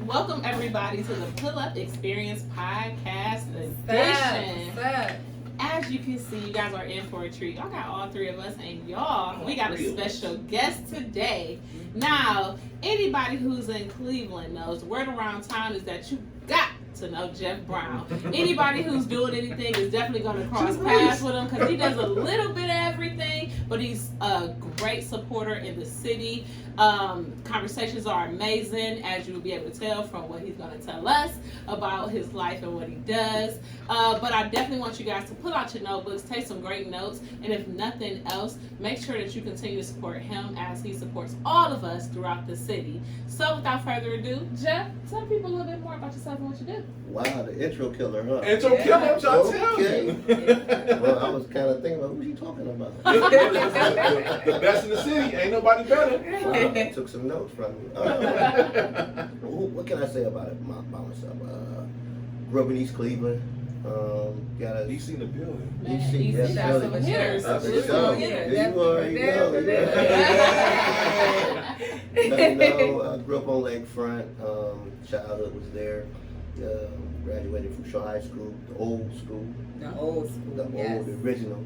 Welcome everybody to the Pull Up Experience Podcast Edition. As you can see, you guys are in for a treat. Y'all got all three of us, and we got a special guest today. Now, anybody who's in Cleveland knows the word around town is that you got to know Jeff Brown. Anybody who's doing anything is definitely going to cross paths with him because he does a little bit of everything, but he's a great supporter in the city. Conversations are amazing, as you will be able to tell from what he's going to tell us about his life and what he does. But I definitely want you guys to pull out your notebooks, take some great notes, and if nothing else, make sure that you continue to support him as he supports all of us throughout the city. So without further ado, Jeff, tell people a little bit more about yourself and what you do. Wow, the intro killer, huh? Intro killer, I'm trying to tell you. Well, I was kind of thinking about, who's he talking about? The best in the city, ain't nobody better. Wow, I took some notes from you. What can I say about it, about myself? Grew up in East Cleveland. He's seen the building. DC, DC got some hitters. I grew up on Lakefront. Childhood was there. Graduated from Shaw High School, the old school. The original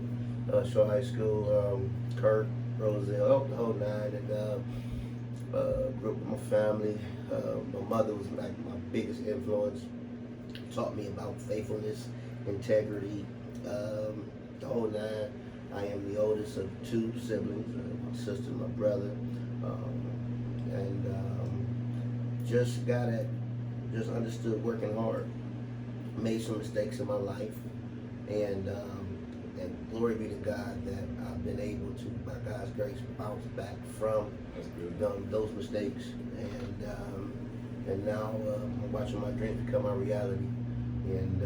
Shaw High School. Kirk, Roselle, the whole nine. And grew up with my family. My mother was like my biggest influence. Taught me about faithfulness, integrity, the whole nine. I am the oldest of two siblings, my sister and my brother, and just understood working hard. Made some mistakes in my life, and glory be to God that I've been able to, by God's grace, bounce back from those mistakes, and now I'm watching my dreams become my reality. And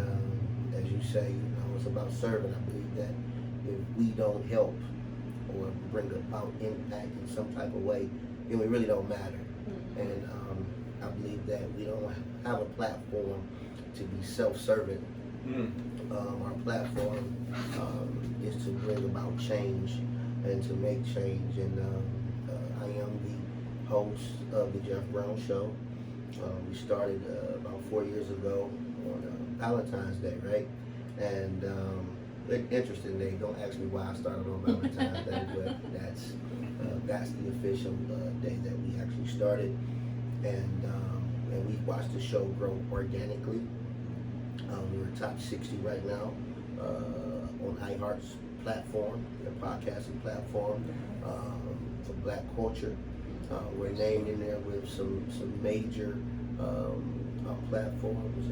as you say, it's about serving. I believe that if we don't help or bring about impact in some type of way, then we really don't matter. Mm-hmm. And I believe that we don't have a platform to be self-serving. Our platform is to bring about change and to make change. And I am the host of the Jeff Brown Show. We started about 4 years ago on Valentine's Day, right? And interesting day. Don't ask me why I started on Valentine's Day, but that's the official day that we actually started. And we've watched the show grow organically. We're top 60 right now on iHeart's platform, the podcasting platform for Black culture. We're named in there with some major platforms,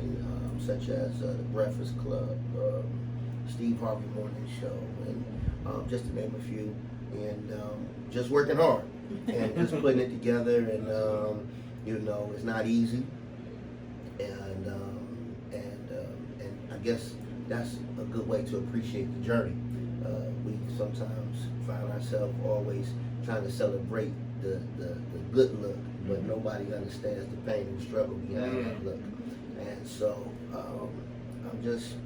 such as the Breakfast Club, Steve Harvey Morning Show, and just to name a few. And just working hard and just putting it together. And it's not easy. And I guess that's a good way to appreciate the journey. We sometimes find ourselves always trying to celebrate the good look, but nobody understands the pain and struggle behind that look. And so I'm just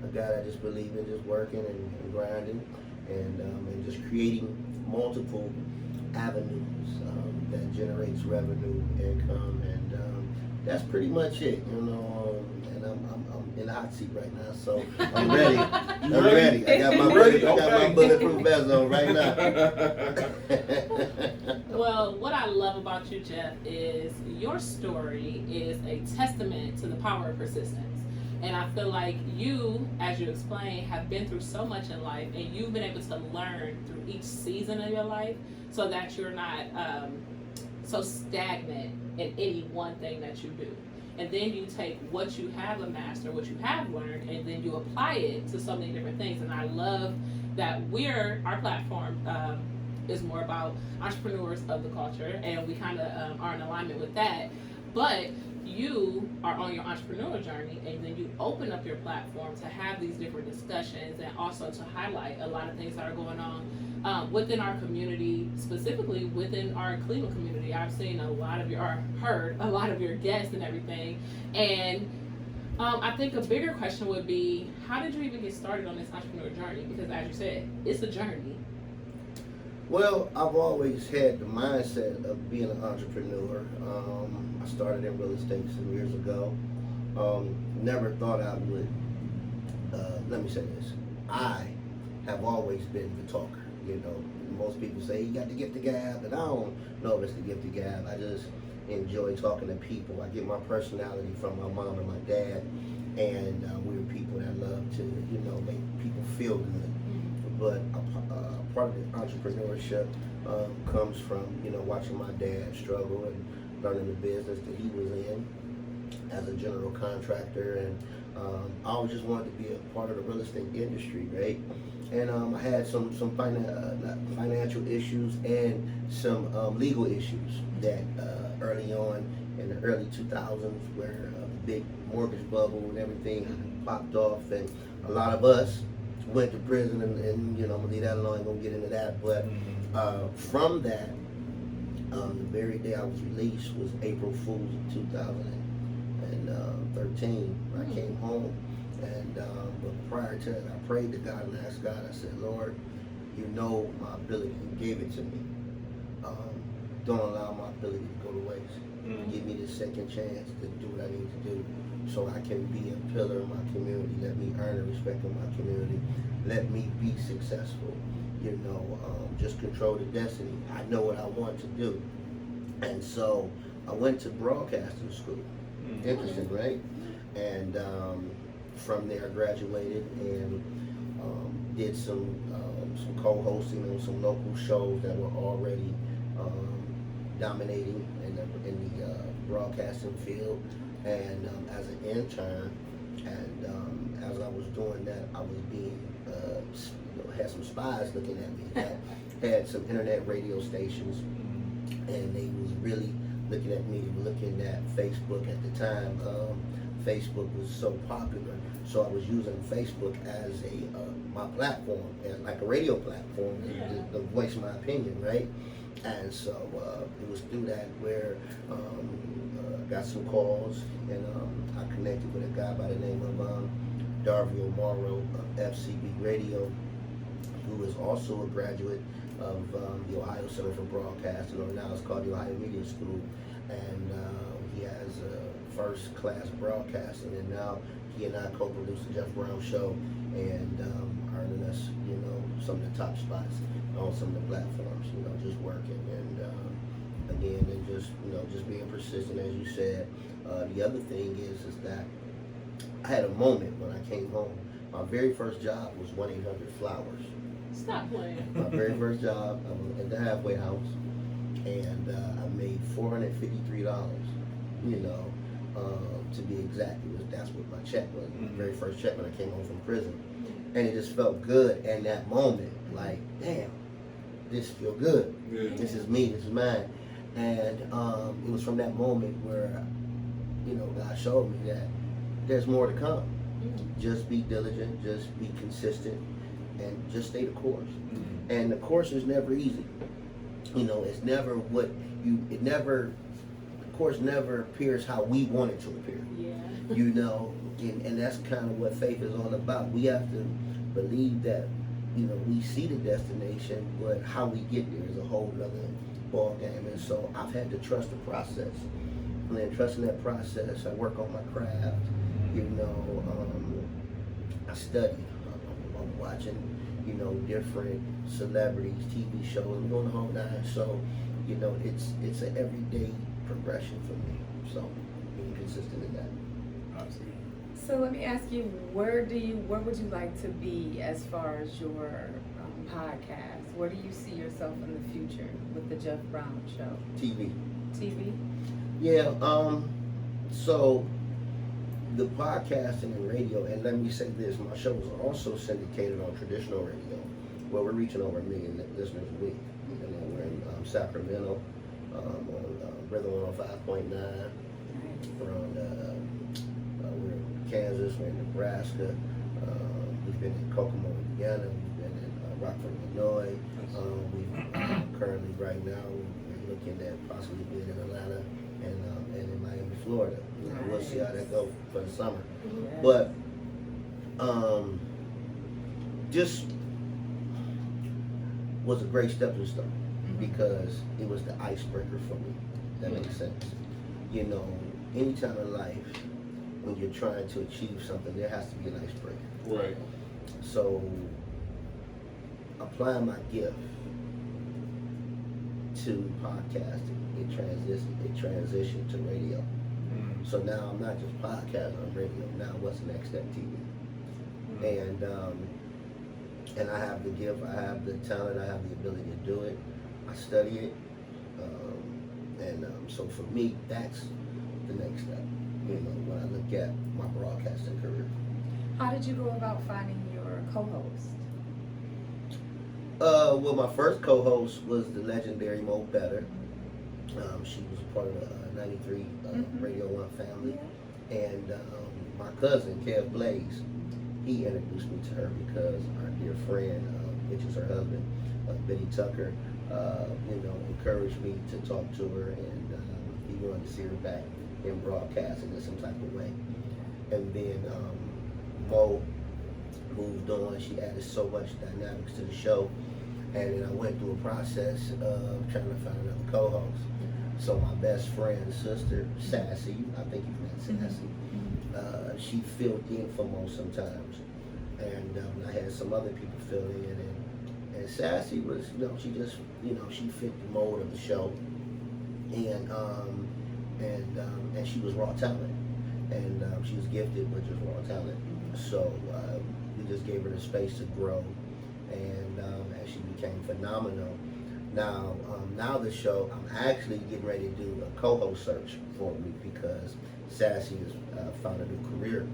a guy that just believes in just working and grinding and just creating multiple avenues that generates revenue, income, and that's pretty much it, and I'm in the hot seat right now, so I'm ready. I'm ready. I got my bulletproof vest on right now. Well, what I love about you, Jeff, is your story is a testament to the power of persistence. And I feel like you, as you explained, have been through so much in life, and you've been able to learn through each season of your life so that you're not so stagnant in any one thing that you do. And then you take what you have amassed or what you have learned, and then you apply it to so many different things. And I love that our platform is more about entrepreneurs of the culture, and we kind of are in alignment with that. But you are on your entrepreneurial journey, and then you open up your platform to have these different discussions and also to highlight a lot of things that are going on within our community, specifically within our Cleveland community. I've seen heard a lot of your guests and everything, and I think a bigger question would be, how did you even get started on this entrepreneur journey? Because as you said, it's a journey. Well, I've always had the mindset of being an entrepreneur. I started in real estate some years ago. Never thought I would. Let me say this: I have always been the talker. You know, most people say you got the gift of gab, and I don't know if it's the gift of gab. I just enjoy talking to people. I get my personality from my mom and my dad, and we're people that love to, you know, make people feel good. But part of the entrepreneurship comes from, you know, watching my dad struggle and learning the business that he was in as a general contractor, and I always just wanted to be a part of the real estate industry, right? And I had some financial issues and some legal issues that early on in the early 2000s, where the big mortgage bubble and everything popped off, and a lot of us went to prison, and you know, I'm gonna leave that alone, I'm gonna get into that. But from that, the very day I was released was April Fool's of 2013. I came home, and but prior to that, I prayed to God and asked God. I said, Lord, you know my ability, you gave it to me. Don't allow my ability to go to waste. Give me this second chance to do what I need to do, so I can be a pillar in my community. Let me earn the respect of my community. Let me be successful. You know, just control the destiny. I know what I want to do. And so I went to broadcasting school. Interesting, right? And from there I graduated and did some co-hosting on some local shows that were already dominating in the broadcasting field. And as an intern, and as I was doing that, I was being had some spies looking at me. Had some internet radio stations, and they was really looking at me. They were looking at Facebook at the time. Facebook was so popular, so I was using Facebook as my platform, as like a radio platform, to voice my opinion, right? And so it was through that where I got some calls, and I connected with a guy by the name of Darville Morrow of FCB Radio, who is also a graduate of the Ohio Center for Broadcasting, or now it's called the Ohio Media School, and he has first class broadcasting, and now he and I co-produce the Jeff Brown Show, and earning us, you know, some of the top spots on some of the platforms, you know, just working, and again, and just, you know, just being persistent, as you said. The other thing is that I had a moment when I came home. My very first job was 1-800-Flowers. Stop playing. My very first job, I was at the halfway house, and I made $453, you know, to be exact. That's what my check was, my very first check when I came home from prison. And it just felt good in that moment, like, damn, this feel good. Yeah. This is me, this is mine. And it was from that moment where, you know, God showed me that there's more to come. Just be diligent, just be consistent, and just stay the course. And the course is never easy. You know, it's never the course never appears how we want it to appear. Yeah. You know, and that's kind of what faith is all about. We have to believe that, you know, we see the destination, but how we get there is a whole other ball game. And so I've had to trust the process. And then trusting that process, I work on my craft. You know, I study. I'm watching, you know, different celebrities, TV shows. I'm doing the whole nine. So, you know, it's an everyday progression for me. So being consistent in that. Absolutely. So let me ask you, where would you like to be as far as your podcast? Where do you see yourself in the future with the Jeff Brown Show? TV. Yeah, so the podcasting and radio, and let me say this, my show is also syndicated on traditional radio, where we're reaching over 1 million listeners a week. You know, we're in Sacramento, on Rhythm 105.9, we're in Kansas, we're in Nebraska, we've been in Kokomo, Indiana, we've been in Rockford, Illinois, we've currently right now we're looking at possibly being in Atlanta and in Miami, Florida. You know, we'll see how that goes for the summer. Yeah. But just was a great stepping stone because it was the icebreaker for me. That makes sense. You know, any time in life when you're trying to achieve something, there has to be an icebreaker. Right. So applying my gift to podcasting, it transitioned to radio. So now I'm not just podcasting on radio. Now what's the next step? TV. And I have the gift, I have the talent, I have the ability to do it. I study it, so for me, that's the next step. You know, when I look at my broadcasting career. How did you go about finding your co-host? Well, my first co-host was the legendary Mo Better. She was a part of the 93 Radio 1 family. And my cousin, Kev Blaze, he introduced me to her because our dear friend, which is her husband, Benny Tucker, encouraged me to talk to her, and he wanted to see her back in broadcasting in some type of way. And then Mo moved on. She added so much dynamics to the show. And then I went through a process of trying to find another co-host. So my best friend's sister, Sassy, I think you've met Sassy, she filled in for Mo sometimes. And I had some other people fill in. And Sassy was, she just, she fit the mold of the show. And she was raw talent. And she was gifted with just raw talent. So we just gave her the space to grow. And she became phenomenal. Now the show, I'm actually getting ready to do a co-host search for me because Sassy has found a new career,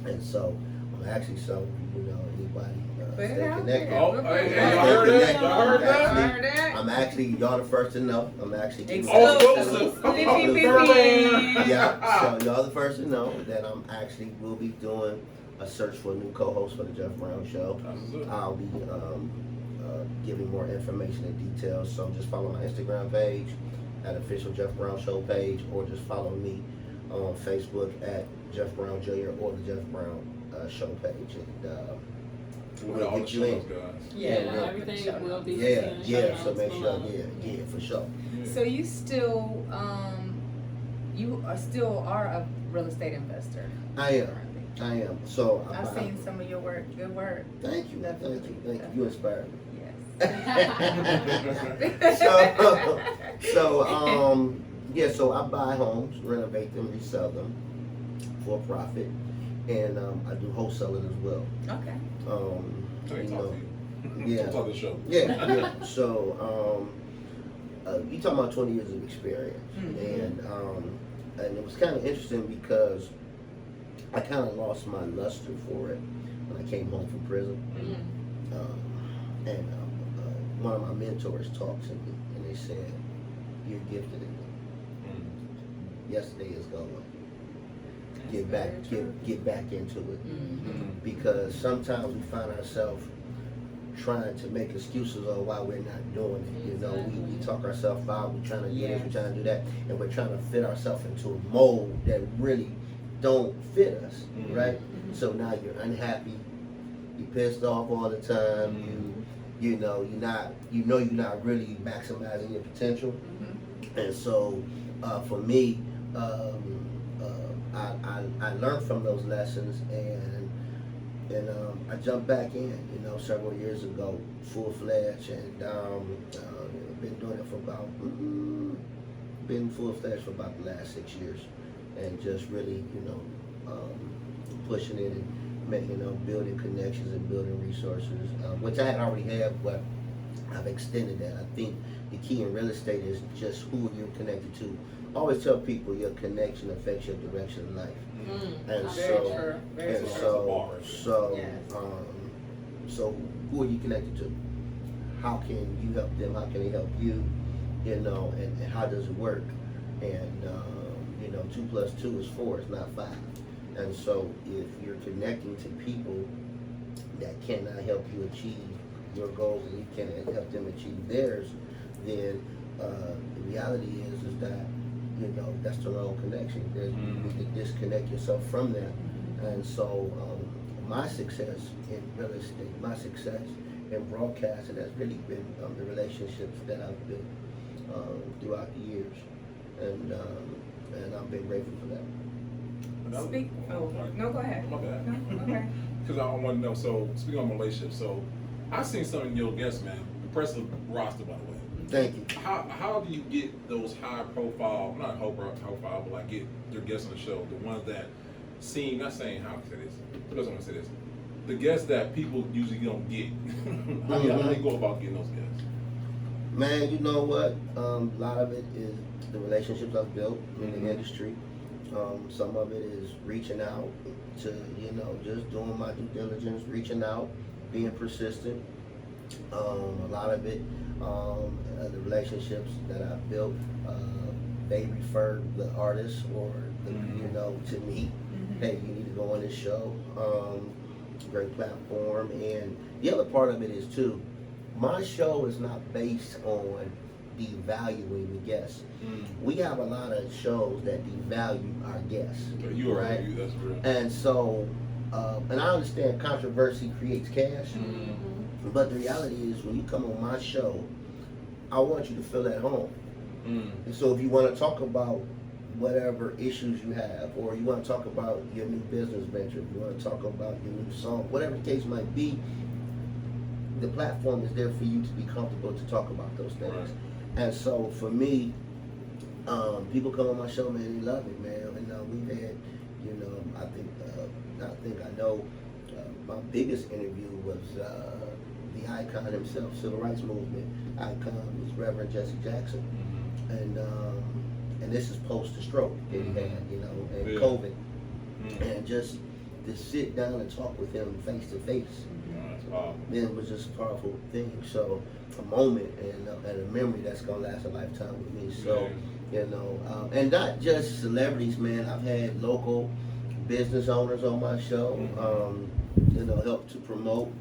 and so I'm actually anybody stay connected. Oh, hey, y'all heard that? Y'all heard that? I'm actually, y'all the first to know. I'm actually Exclusive. Yeah, so y'all the first to know that I'm actually will be doing a search for a new co-host for the Jeff Brown Show. I'll be giving more information and details. So just follow my Instagram page at official Jeff Brown Show page, or just follow me on Facebook at Jeff Brown Jr. or the Jeff Brown Show page. And we'll get you in. Everything will be. So make sure, for sure. So you still, are a real estate investor. I am. So I've seen some of your work. Good work. Thank you. Definitely. Thank you. You inspired me. Yes. So I buy homes, renovate them, resell them for profit, and I do wholesaling as well. Okay. Talk the show. Yeah. So you talking about 20 years of experience, and it was kind of interesting because I kind of lost my luster for it when I came home from prison. One of my mentors talked to me, and they said, "You're gifted in it. Yesterday is gone. Get back into it." Because sometimes we find ourselves trying to make excuses on why we're not doing it. We talk ourselves out. We're trying to do this, we're trying to do that, and we're trying to fit ourselves into a mold that really don't fit us, right? So now you're unhappy, you're pissed off all the time, you're not really maximizing your potential. And so for me, I learned from those lessons, and I jumped back in, several years ago, full-fledged, and been doing it for been full-fledged for about the last 6 years, and just really, pushing it and building connections and building resources, which I had already had, but I've extended that. I think the key in real estate is just who you're connected to. I always tell people your connection affects your direction in life. So who are you connected to? How can you help them? How can they help you? And how does it work? And 2 + 2 is 4. It's not 5. And so if you're connecting to people that cannot help you achieve your goals and you cannot help them achieve theirs, then the reality is that that's the wrong connection. You need to disconnect yourself from that. And so my success in real estate, my success in broadcasting has really been the relationships that I've built throughout the years, and I've been grateful for that. Speak. Oh, no, go ahead. My bad. No, okay. Because I want to know. So speaking on relationships, so I've seen some of your guests, man. Impressive roster, by the way. Thank you. How do you get those high profile, not high profile, but like get your guests on the show, the ones that seem, not saying how to say this, who doesn't want to say this, the guests that people usually don't get. How do they go about getting those guests? Man, you know what? A lot of it is the relationships I've built in the industry. Some of it is reaching out to, just doing my due diligence, reaching out, being persistent. A lot of it, the relationships that I've built, they refer the artists or, to me. Hey, you need to go on this show. Great platform. And the other part of it is, too, my show is not based on devaluing the guests. We have a lot of shows that devalue our guests. You are right? That's real. And so, and I understand controversy creates cash, but the reality is when you come on my show, I want you to feel at home. And so if you want to talk about whatever issues you have, or you want to talk about your new business venture, if you want to talk about your new song, whatever the case might be, the platform is there for you to be comfortable to talk about those things. Right. And so for me, people come on my show, man, they love it, man. And we've had, I know my biggest interview was the icon himself, civil rights movement icon, was Reverend Jesse Jackson. And this is post the stroke that he had, and COVID. And just to sit down and talk with him face to face, it was just a powerful thing. So a moment and a memory that's gonna last a lifetime with me. So and not just celebrities, man. I've had local business owners on my show, help to promote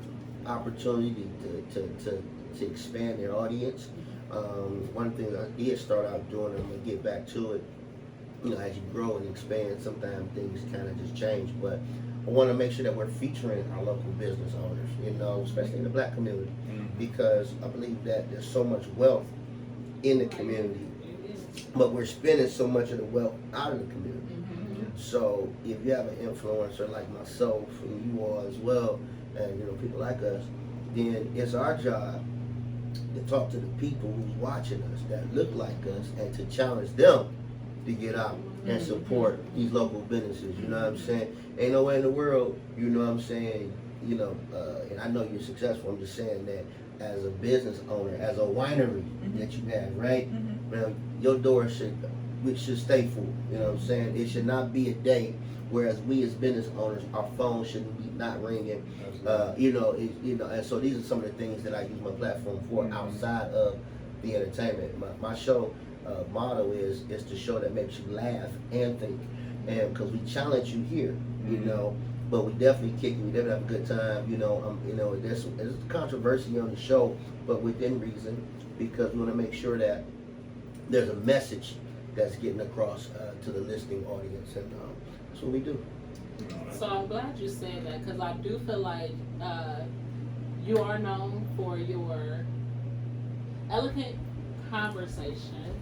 opportunity to expand their audience. One thing I did start out doing, I'm gonna get back to it. As you grow and expand, sometimes things kind of just change. But I want to make sure that we're featuring our local business owners, especially in the Black community, because I believe that there's so much wealth in the community, but we're spending so much of the wealth out of the community. So if you have an influencer like myself and you all as well, and people like us, then it's our job to talk to the people who's watching us that look like us and to challenge them to get out and support these local businesses. You know what I'm saying? Ain't no way in the world, you know what I'm saying, and I know you're successful. I'm just saying that as a business owner, as a winery that you have, right? Well, your door should stay full. You know what I'm saying? It should not be a day whereas we as business owners, our phones shouldn't be not ringing. And so these are some of the things that I use my platform for outside of the entertainment. My show motto is to show that makes you laugh and think, and because we challenge you here, but we definitely kick it. We definitely have a good time. There's controversy on the show, but within reason, because we want to make sure that there's a message that's getting across to the listening audience, and that's what we do. So I'm glad you said that, because I do feel like you are known for your elegant conversation,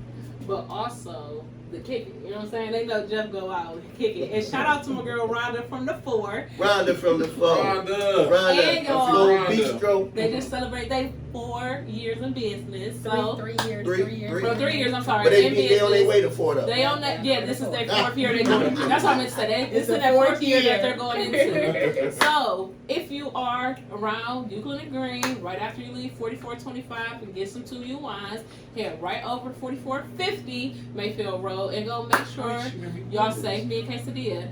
but also the kicking. You know what I'm saying? They know Jeff go out and kick it. And shout out to my girl Rhonda from the 4. Rhonda from the 4. Rhonda. And y'all, Bistro. they just celebrate their 4 years in business. So 3 years. From 3 years, I'm sorry. But they on their way to 4 though. They on that. Yeah, this is their 4th year. They going. That's what I meant to say. This is their 4th year that they're going into. So if you are around Euclid and Green, right after you leave 4425 and get some 2U wines, head right over 4450 Mayfield Road and go make sure y'all save me a quesadilla.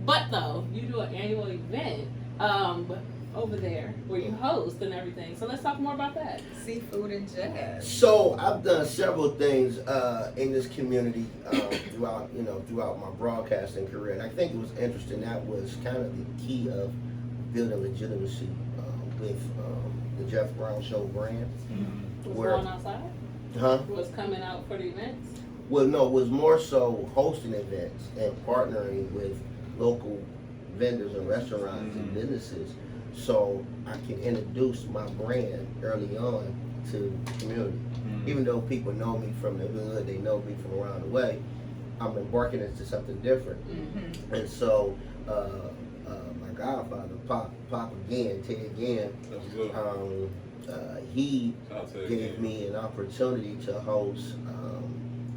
But though you do an annual event over there where you host and everything. So let's talk more about that. Seafood and jazz. So I've done several things in this community throughout my broadcasting career, and I think it was interesting. That was kind of the key of building legitimacy with the Jeff Brown Show brand. Was going outside? Huh? Was coming out for the events? Well, no, it was more so hosting events and partnering with local vendors and restaurants and businesses so I can introduce my brand early on to the community. Even though people know me from the hood, they know me from around the way, I'm embarking into something different. And so my godfather, Pop again, Ted again, he gave me an opportunity to host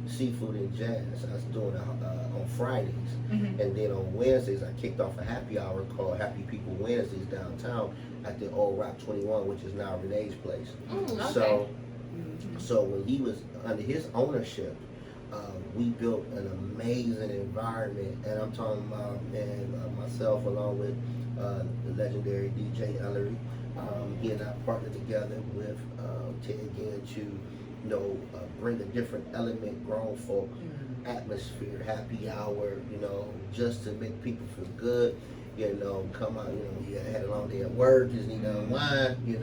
seafood and jazz. I was doing it on Fridays, and then on Wednesdays I kicked off a happy hour called Happy People Wednesdays downtown at the old Rock 21, which is now Renee's place. So when he was under his ownership, we built an amazing environment, and I'm talking about, myself along with the legendary DJ Ellery. He and I partnered together with Ted again to bring a different element, grown folk atmosphere, happy hour, just to make people feel good. Come out, you had a long day at work, just need to unwind, and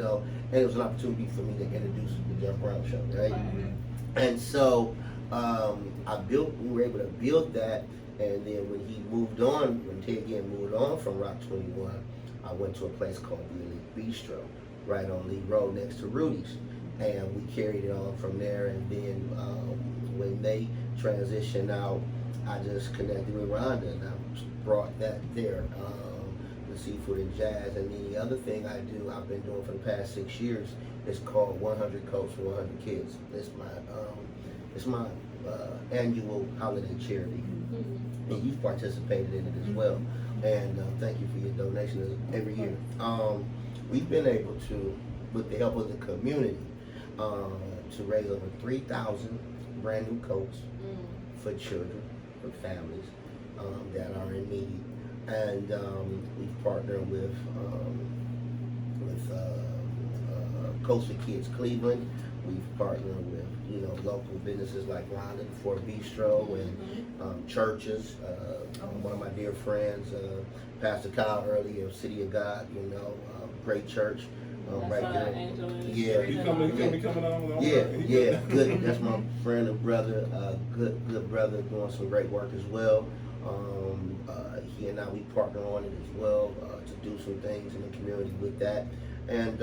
it was an opportunity for me to introduce the Jeff Brown Show, right? And so we were able to build that, and then when he moved on, when Ted again moved on from Rock 21, I went to a place called the Elite Bistro, right on Lee Road next to Rudy's, and we carried it on from there, and then when they transitioned out, I just connected with Rhonda, and I brought that there, the seafood and jazz. And then the other thing I've been doing for the past 6 years, is called 100 Coats for 100 Kids. It's my annual holiday charity, and you've participated in it as well. And thank you for your donations every year. We've been able to, with the help of the community, to raise over 3,000 brand new coats for children, for families that are in need. And we've partnered with Coats for Kids Cleveland. We've partnered with local businesses like Rhonda for Bistro, and churches. One of my dear friends, Pastor Kyle Early of City of God, great church. Right there. Yeah. He coming on. Yeah, good. That's my friend and brother, good brother, doing some great work as well. He and I, we partner on it as well, to do some things in the community with that. And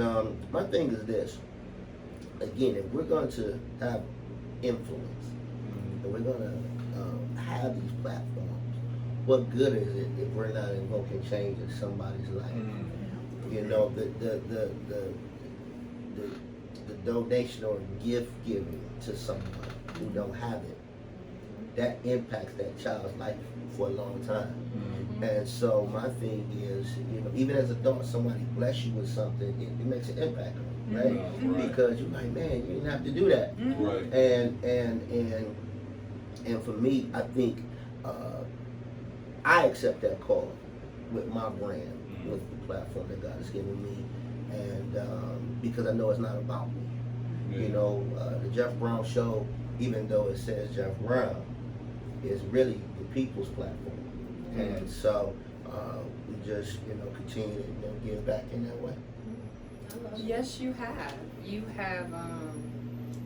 my thing is this, again, if we're going to have influence, and we're going to have these platforms, what good is it if we're not invoking change in somebody's life? The donation or gift giving to someone who don't have it, that impacts that child's life for a long time. And so my thing is, even as a adult, somebody bless you with something, it makes an impact on you, right? Because you're like, man, you didn't have to do that. Right. And for me, I think I accept that call with my brand, with the platform that God has given me, and because I know it's not about me. The Jeff Brown Show, even though it says Jeff Brown, is really the people's platform. And so we just continue to give back in that way. Yes, you have. You have,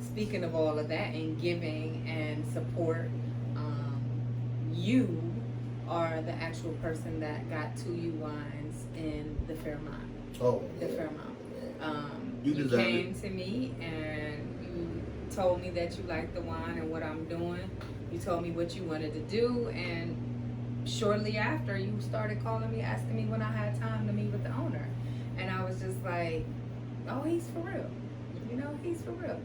speaking of all of that and giving and support, you are the actual person that got 2U wines in the Fairmont. Oh, the yeah. Fairmont. You You deserve came to me and you told me that you liked the wine and what I'm doing. You told me what you wanted to do, and shortly after, you started calling me, asking me when I had time to meet with the owner. And I was just like, oh, he's for real. He's for real.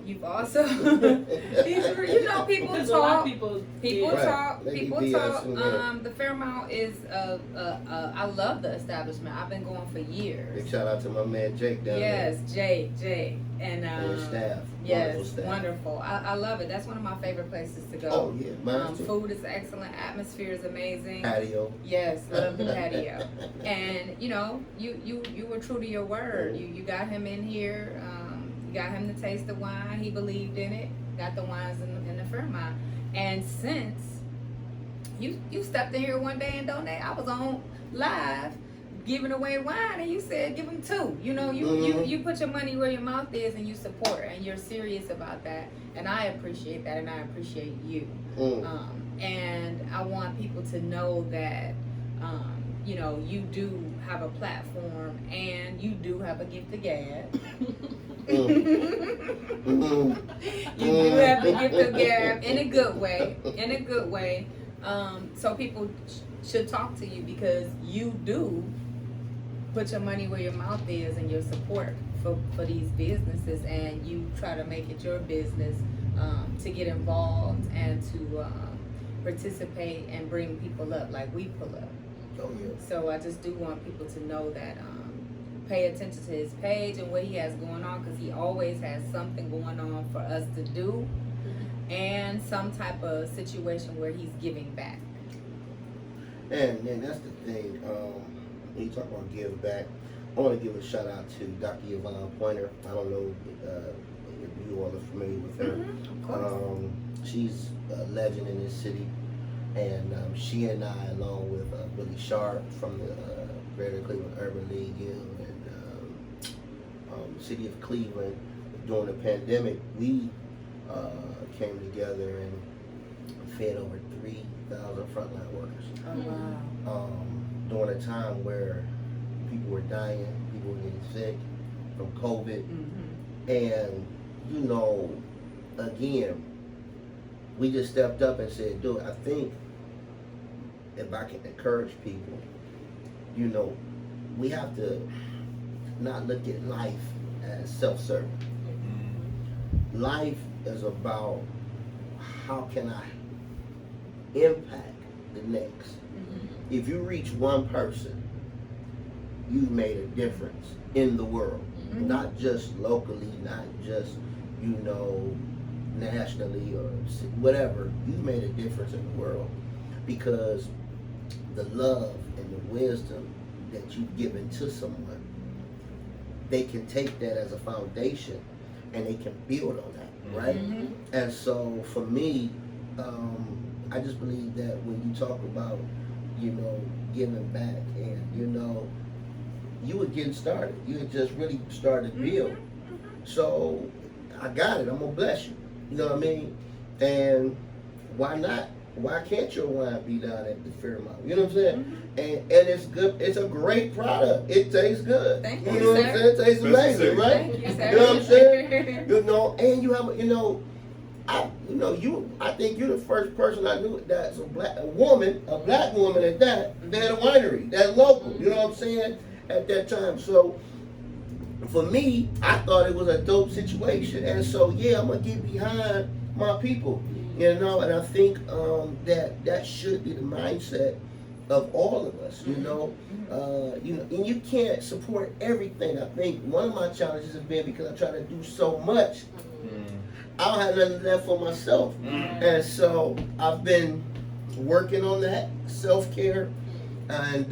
You've also, he's for real. People talk. People talk. The Fairmount is, I love the establishment. I've been going for years. Big shout out to my man Jake down there. Yes, Jake. And his staff. yes, Staff. wonderful. I love it. That's one of my favorite places to go. Oh yeah, mine too. Food is excellent. Atmosphere is amazing. Patio. Yes, love the patio. And you were true to your word. You got him in here. You got him to taste the wine. He believed in it. Got the wines in the Fairmont. And since you stepped in here one day and donated, I was on live giving away wine, and you said give them 2. You put your money where your mouth is, and you support, and you're serious about that. And I appreciate that, and I appreciate you. And I want people to know that you know, you do have a platform and you do have a gift of gab. Mm. You do have a gift of gab in a good way. In a good way. So people should talk to you because you do put your money where your mouth is and your support for these businesses, and you try to make it your business to get involved and to participate and bring people up like we pull up. Oh, yeah. So I just do want people to know that pay attention to his page and what he has going on, because he always has something going on for us to do and some type of situation where he's giving back. And that's the thing. When you talk about give back, I want to give a shout out to Dr. Yvonne Pointer. I don't know if you all are familiar with her. Of course. She's a legend in this city, and she and I, along with Billy Sharp from the Greater Cleveland Urban League and the city of Cleveland, during the pandemic, we came together and fed over 3,000 frontline workers. Oh, wow. During a time where people were dying, people were getting sick from COVID, and you know, again, we just stepped up and said, "Do it." I think if I can encourage people, you know, we have to not look at life as self-serving. Life is about how can I impact the next. If you reach one person, you've made a difference in the world, not just locally, not just, you know, nationally or whatever. You've made a difference in the world because the love and the wisdom that you've given to someone, they can take that as a foundation and they can build on that, right? And so for me, I just believe that when you talk about, you know, giving back, and you know, you were getting started. You had just really started to build. So I got it. I'm gonna bless you. You know what I mean? And why not? Why can't your wine be down at the Fairmont? You know what I'm saying? And it's good. It's a great product. It tastes good. Thank you, You know what I'm saying? It tastes amazing, right? Thank you, sir. You know what I'm saying? You know, and you have, you know, I think you're the first person I knew that's a black woman at that had a winery, that's local. You know what I'm saying? At that time, so for me, I thought it was a dope situation, and so yeah, I'm gonna get behind my people, you know, and I think that should be the mindset of all of us, you know. You know, and you can't support everything. I think one of my challenges has been because I try to do so much. I don't have nothing left for myself. And so I've been working on that self-care. And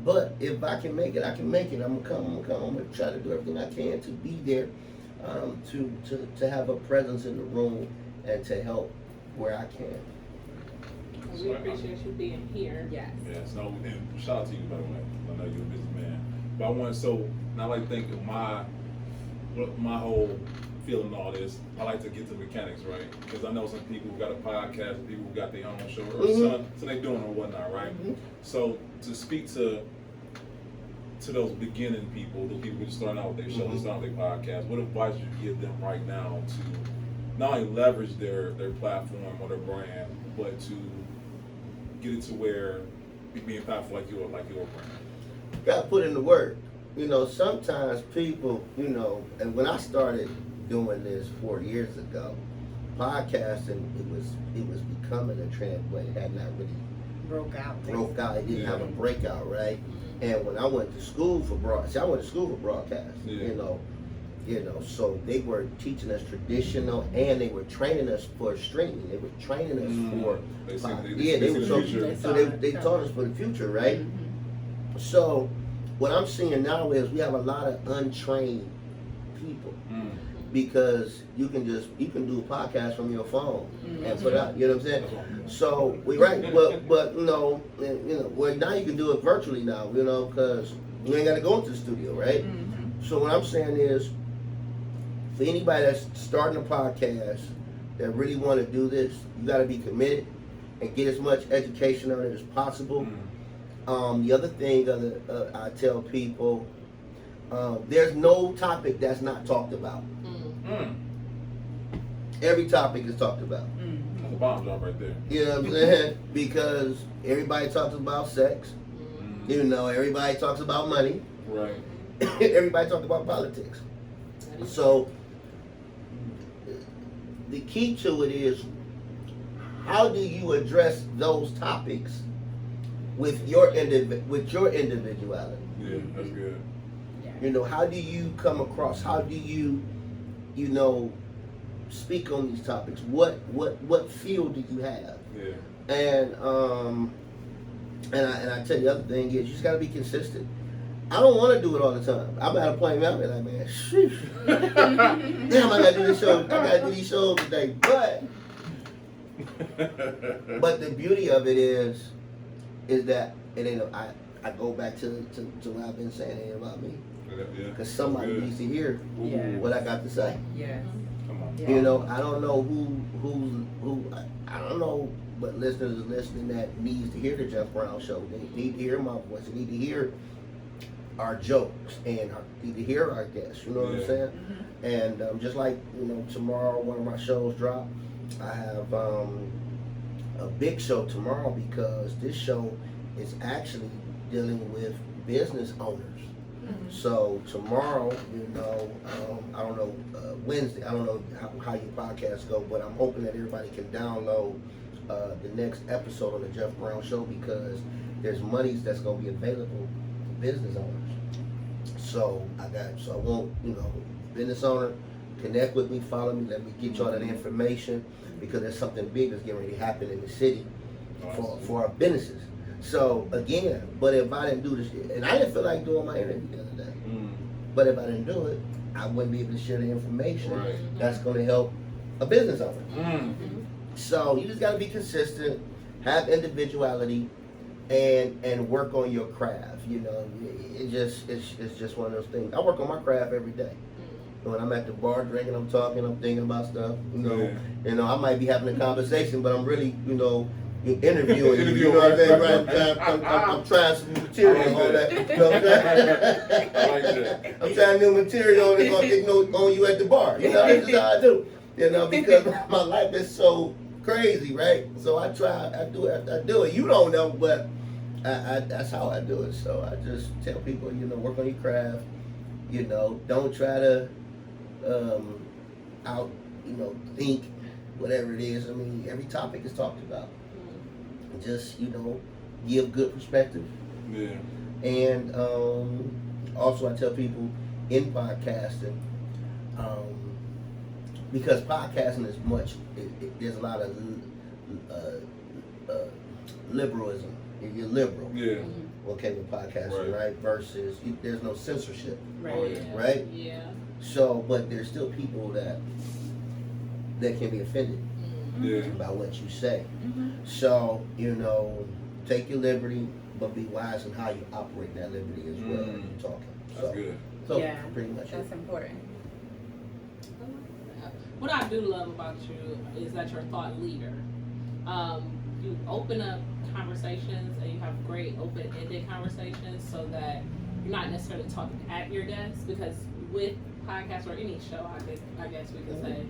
but if I can make it, I can make it. I'm gonna come. I'm gonna try to do everything I can to be there, to have a presence in the room and to help where I can. We appreciate you being here. Yes. Yes. No, and shout out to you, by the way. I know you're a busy man. But I want I like to think of my whole feeling and all this. I like to get to the mechanics, right? Because I know some people who got a podcast, people who got their own show, or something they doing or whatnot, right? So to speak to those beginning people, those people who just starting out with their show, starting with their podcast, what advice would you give them right now to not only leverage their platform or their brand, but to get it to where being impactful like your brand? You gotta put in the work. You know, sometimes people, you know, and when I started doing this 4 years ago, podcasting, it was becoming a trend, but it had not really broke out. It didn't have a breakout, right? And when I went to school for broadcast, you know, so they were teaching us traditional, and they were training us for streaming. They were training us for they taught us for the future, right? So what I'm seeing now is we have a lot of untrained people. Because you can do a podcast from your phone and put out, you know what I'm saying? So but you know, well, now you can do it virtually now, you know, because you ain't got to go into the studio, right? So what I'm saying is, for anybody that's starting a podcast that really want to do this, you got to be committed and get as much education on it as possible. The other thing I tell people, there's no topic that's not talked about. Every topic is talked about. That's a bomb job right there. You know what I'm saying? Because everybody talks about sex. You know, everybody talks about money. Right. Everybody talks about politics. So the key to it is, how do you address those topics with your individuality? Yeah, that's good. You know, how do you come across? How do you, you know, speak on these topics? What feel do you have? Yeah. And I tell you, the other thing is, you just got to be consistent. I don't want to do it all the time. I'm at a point where I'm like, man, sheesh. Damn, I got to do this show. I got to do these shows today. But the beauty of it is that it ain't. I go back to what I've been saying. It ain't about me. Because somebody needs to hear what I got to say. Yes. Come on. You know, I don't know who I don't know, but listeners is listening that needs to hear the Jeff Brown Show. They need to hear my voice. They need to hear our jokes and need to hear our guests. You know what I'm saying? And just like, you know, tomorrow one of my shows drop. I have a big show tomorrow because this show is actually dealing with business owners. So tomorrow, you know, I don't know, Wednesday, I don't know how your podcasts go, but I'm hoping that everybody can download the next episode on the Jeff Brown Show, because there's monies that's going to be available to business owners. So I want, you know, business owner, connect with me, follow me, let me get you all that information, because there's something big that's getting ready to happen in the city for our businesses. So again, but if I didn't do this, and I didn't feel like doing my interview the other day, but if I didn't do it, I wouldn't be able to share the information that's going to help a business owner. So you just got to be consistent, have individuality, and work on your craft. You know, it's just one of those things. I work on my craft every day. When I'm at the bar drinking, I'm talking, I'm thinking about stuff. You know, I might be having a conversation, but I'm really, you know, interviewing you. You know what I mean? Right? I'm trying some material on that. You know what I'm saying? I like that. I'm trying new material that's gonna on you at the bar. You know, this is how I do. You know, because my life is so crazy, right? So I do it. You don't know, but that's how I do it. So I just tell people, you know, work on your craft. You know, don't try to think whatever it is. I mean, every topic is talked about. Just, you know, give good perspective. Yeah. And also I tell people in podcasting, because podcasting is there's a lot of liberalism. You're liberal. Yeah. Okay, with podcasting, right? Versus there's no censorship. Right. Yeah. So, but there's still people that can be offended by what you say. So, you know, take your liberty, but be wise in how you operate that liberty as well when you're talking. That's good. So, pretty much that's important. What I do love about you is that you're a thought leader. You open up conversations and you have great open-ended conversations, so that you're not necessarily talking at your guests, because with podcasts or any show, I guess we could say,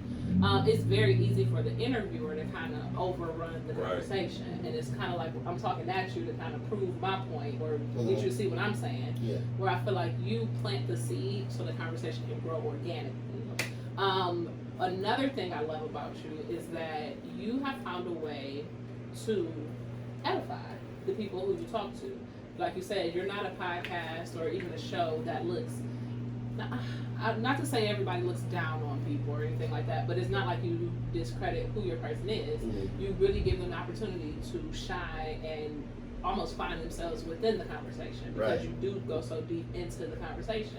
it's very easy for the interviewer to kind of overrun the conversation, and it's kind of like I'm talking at you to kind of prove my point or get you to see what I'm saying. Where I feel like you plant the seed so the conversation can grow organically. Another thing I love about you is that you have found a way to edify the people who you talk to. Like you said, you're not a podcast or even a show that looks, not to say everybody looks down on people or anything like that, but it's not like you discredit who your person is. You really give them the opportunity to shine and almost find themselves within the conversation, because you do go so deep into the conversation.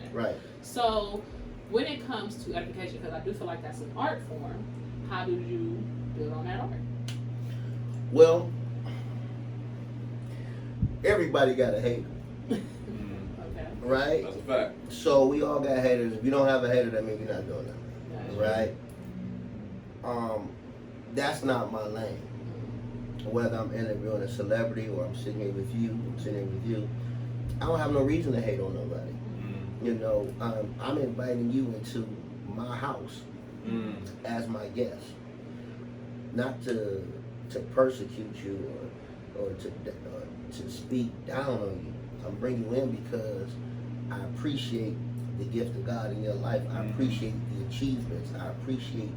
So when it comes to edification, because I do feel like that's an art form, how do you build on that art? Well, everybody got a hater. Right? That's a fact. So we all got haters. If you don't have a hater, that means you're not doing nothing. Right? That's not my lane. whether I'm interviewing a celebrity or I'm sitting here with you, I don't have no reason to hate on nobody. You know, I'm inviting you into my house as my guest, not to persecute you or to speak down on you. I'm bringing you in because I appreciate the gift of God in your life. I appreciate the achievements. I appreciate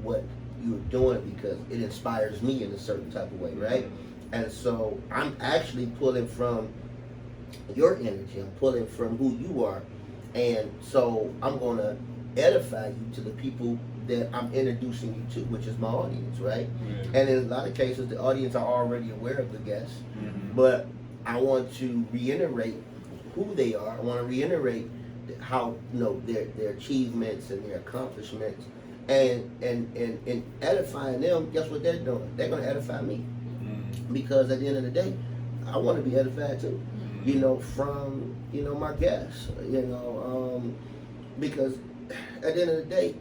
what you're doing because it inspires me in a certain type of way, right? And so I'm actually pulling from your energy. I'm pulling from who you are. And so I'm going to edify you to the people that I'm introducing you to, which is my audience, right? And in a lot of cases, the audience are already aware of the guests, but I want to reiterate who they are. I want to reiterate how, you know, their achievements and their accomplishments, and edifying them. Guess what they're doing? They're going to edify me, because at the end of the day, I want to be edified too. You know, from, you know, my guests. You know, because at the end of the day,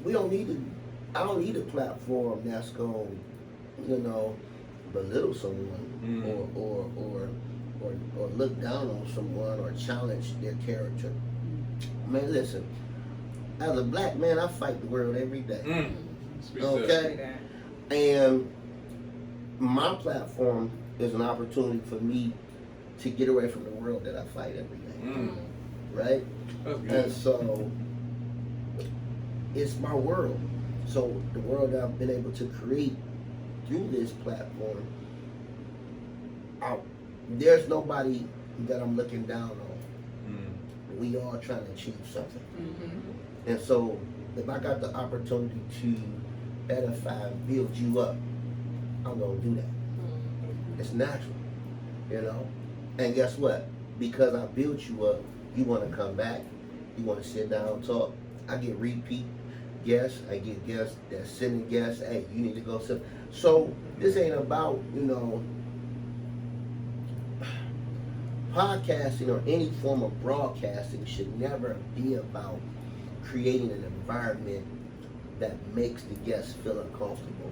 I don't need a platform that's going to, you know, belittle someone or look down on someone or challenge their character. Man, listen, as a black man, I fight the world every day. Okay? And my platform is an opportunity for me to get away from the world that I fight every day. Right? And so it's my world. So the world that I've been able to create through this platform, there's nobody that I'm looking down on. We all trying to achieve something. And so if I got the opportunity to edify and build you up, I'm going to do that. It's natural, you know? And guess what? Because I built you up, you want to come back, you want to sit down and talk. I get repeat guests, I get guests that sending guests, hey, you need to go sit. So this ain't about, you know, podcasting or any form of broadcasting should never be about creating an environment that makes the guests feel uncomfortable.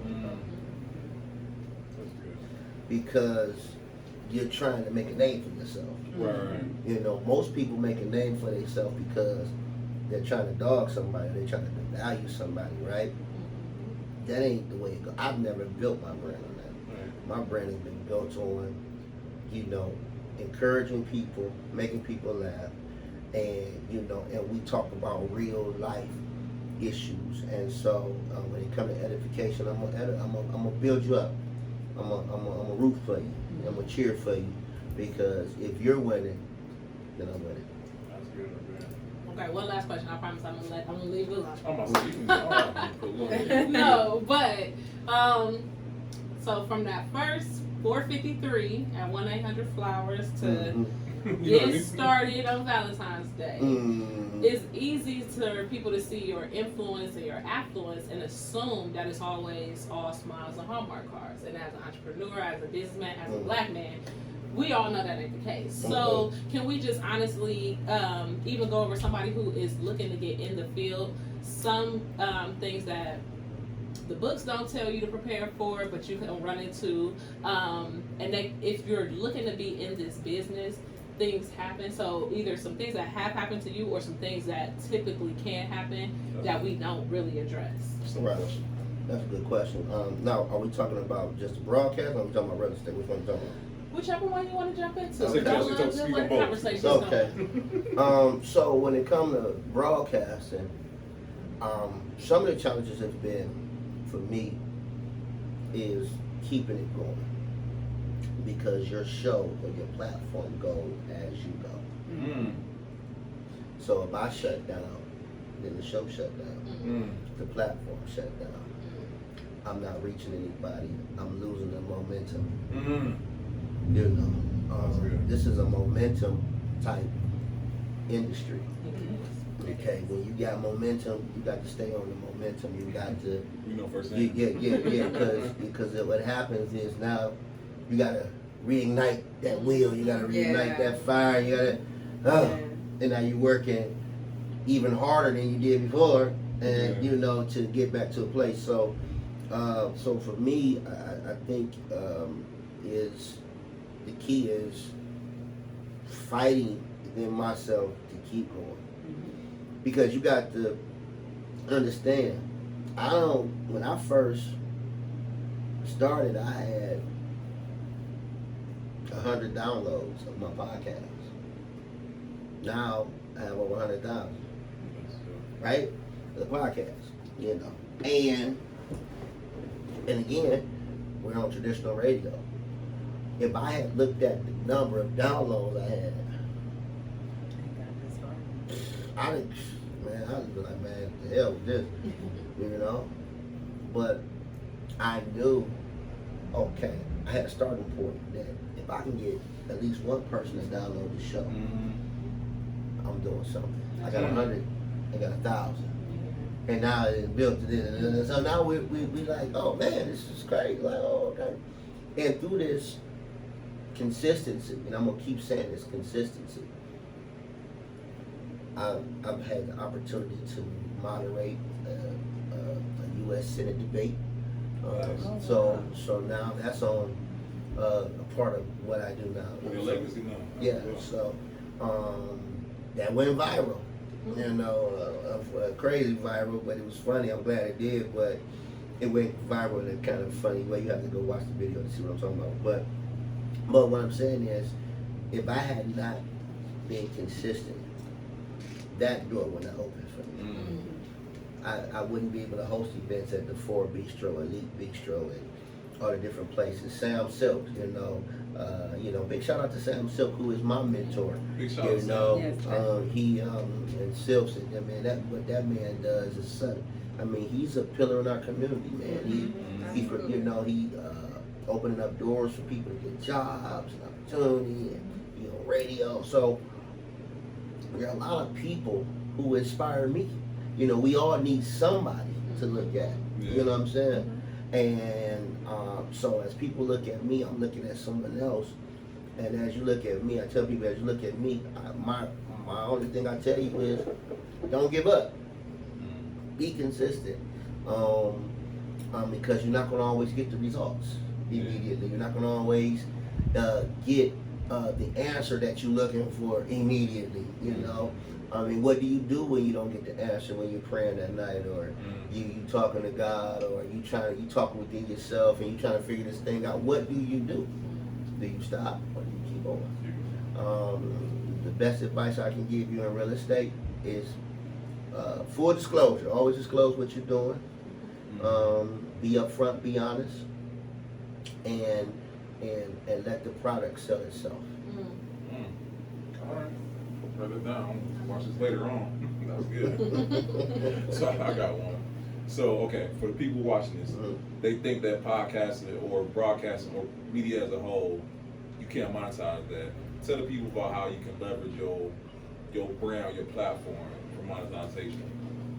Because you're trying to make a name for yourself. Right. You know, most people make a name for themselves because they're trying to dog somebody, they're trying to devalue somebody, right? That ain't the way it goes. I've never built my brand on that. My brand has been built on, you know, encouraging people, making people laugh, and, you know, and we talk about real life issues. And so when it comes to edification, I'm gonna build you up. I'm gonna root for you. I'm gonna cheer for you, because if you're winning, then I'm winning. That's good, man. Okay, one last question. I promise I'm gonna leave it alone. I'm gonna say you can No, but so from that first 453 at 1-800-Flowers to get started on Valentine's Day, it's easy for people to see your influence and your affluence and assume that it's always all smiles and Hallmark cards. And as an entrepreneur, as a businessman, as a black man, we all know that ain't the case. So can we just honestly even go over somebody who is looking to get in the field, some things that the books don't tell you to prepare for, but you can run into, and if you're looking to be in this business, things happen. So either some things that have happened to you or some things that typically can happen that we don't really address. Right. That's a good question. Now, are we talking about just the broadcast, or are we talking about real estate? Which one are we talking about? Whichever one you want to jump into. Okay. Just let the conversation go. Okay. So when it comes to broadcasting, some of the challenges have been, for me, is keeping it going. Because your show or your platform goes as you go. So if I shut down, then the show shut down. The platform shut down. I'm not reaching anybody. I'm losing the momentum. You know, this is a momentum type industry. Okay, when you got momentum, you got to stay on the momentum. You got to, you know, firsthand. Because what happens is now you gotta reignite that wheel. You gotta reignite that fire. You gotta, and now you're working even harder than you did before, and you know, to get back to a place. So So for me, I think is the key is fighting within myself to keep going, because you got to understand. When I first started, I had 100 downloads of my podcast. Now I have over 100,000, right? The podcast, you know. And again, we're on traditional radio. If I had looked at the number of downloads I had, I'd be like, man, what the hell with this, you know? But I knew, okay, I had a starting point that if I can get at least one person to download the show, I'm doing something. I got 100, I got 1,000. And now it's built to this. And so now we like, oh man, this is crazy. Like, oh, okay. And through this consistency, and I'm going to keep saying this consistency, I've had the opportunity to moderate a U.S. Senate debate. So now that's on a part of what I do now. Your legacy now. Yeah, so that went viral. You know, crazy viral, but it was funny. I'm glad it did, but it went viral in a kind of funny way. You have to go watch the video to see what I'm talking about. But what I'm saying is, if I had not been consistent, that door would not open for me. I wouldn't be able to host events at the 4 Bistro, Elite Bistro, and all the different places. Sam Silk, you know, big shout out to Sam Silk, who is my mentor. Big shout out to Sam. He and Silk said, man, what that man does is sudden. I mean, he's a pillar in our community, man. He opening up doors for people to get jobs and opportunity, and radio. So there are a lot of people who inspire me. You know, we all need somebody to look at. You know what I'm saying? And so as people look at me, I'm looking at someone else. And as you look at me, I tell people, as you look at me, my only thing I tell you is, don't give up. Be consistent. Because you're not going to always get the results immediately. You're not going to always get the answer that you're looking for immediately, you know? I mean, what do you do when you don't get the answer when you're praying at night, or you talking to God, or you talking within yourself and you trying to figure this thing out? What do you do? Do you stop or do you keep going? The best advice I can give you in real estate is full disclosure. Always disclose what you're doing. Be upfront, be honest, and let the product sell itself. All right. Write it down. Watch this later on. That was good. So I got one. So, okay, for the people watching this, they think that podcasting or broadcasting or media as a whole, you can't monetize that. Tell the people about how you can leverage your brand, your platform for monetization.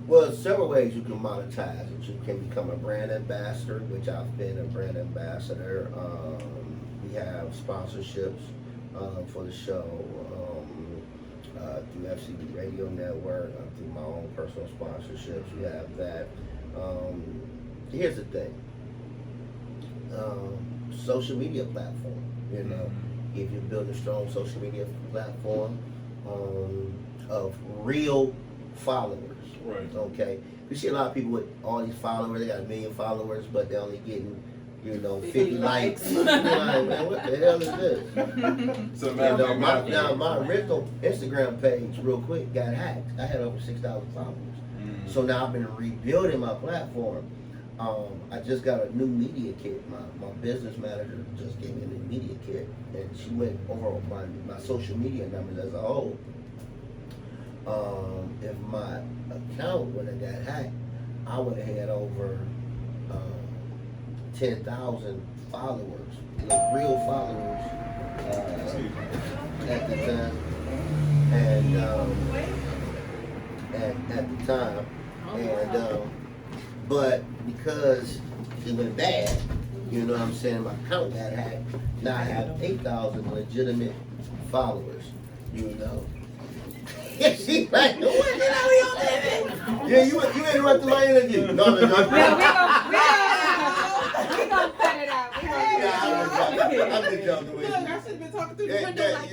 Well, there's several ways you can monetize it. You can become a brand ambassador, which I've been a brand ambassador. We have sponsorships for the show through FCB Radio Network, through my own personal sponsorships. We have that. Here's the thing. Social media platform. You know, if you build a strong social media platform of real followers. Right. Okay. You see a lot of people with all these followers. They got 1 million followers, but they're only getting, 50 likes. You're like, man, what the hell is this? So my original Instagram page, real quick, got hacked. I had over 6,000 followers. So now I've been rebuilding my platform. I just got a new media kit. My business manager just gave me a new media kit, and she went over my social media numbers as a whole. If my account would have got hacked, I would have had over 10,000 followers, real followers at the time, but because it went bad, you know what I'm saying, my account got hacked. Now I have 8,000 legitimate followers, She's like, what the hell are you doing? Yeah, you interrupted my interview. No. walking through the Yeah, window like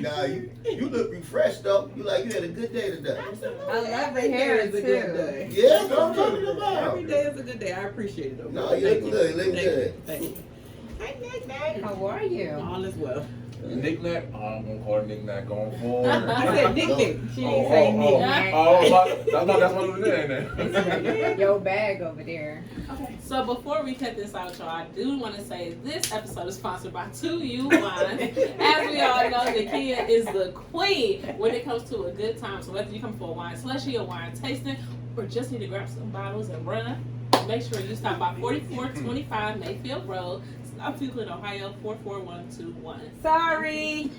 Nah, you look refreshed though. You like you had a good day today. Absolutely. I love the Every day hair, is a too. good day. Yeah, that's what I'm talking about. Every day is a good day. I appreciate it. Though. No, you look good. You look good. Thank you. Hey, Nick Nack. How are you? All is well. Nick Nack? Oh, I'm gonna call her Nick Nack going forward. I said Nick Nick. She didn't say knick-knack. That's my name. Your bag over there. Okay. So before we cut this out, y'all, I do want to say this episode is sponsored by 2U Wine. As we all know, the kid is the queen when it comes to a good time. So whether you come for a wine slushy, a wine tasting, or just need to grab some bottles and run, make sure you stop by 4425 Mayfield Road, South Euclid, Ohio 44121. Sorry.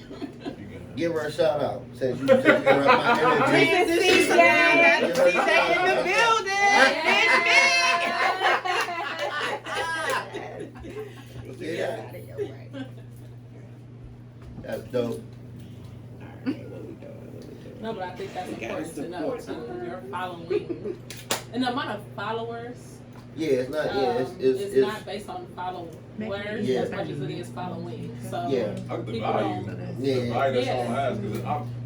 Give her a shout out since you took her up my energy. CJ. CJ in the building. Yeah, that's dope. No, but I think that's important to know too. Your following and the amount of followers. Yeah, it's not. Yeah, it's not based on followers Yeah. as much as it is following. So Yeah. The people value. don't. The value that's Yeah. all I ask.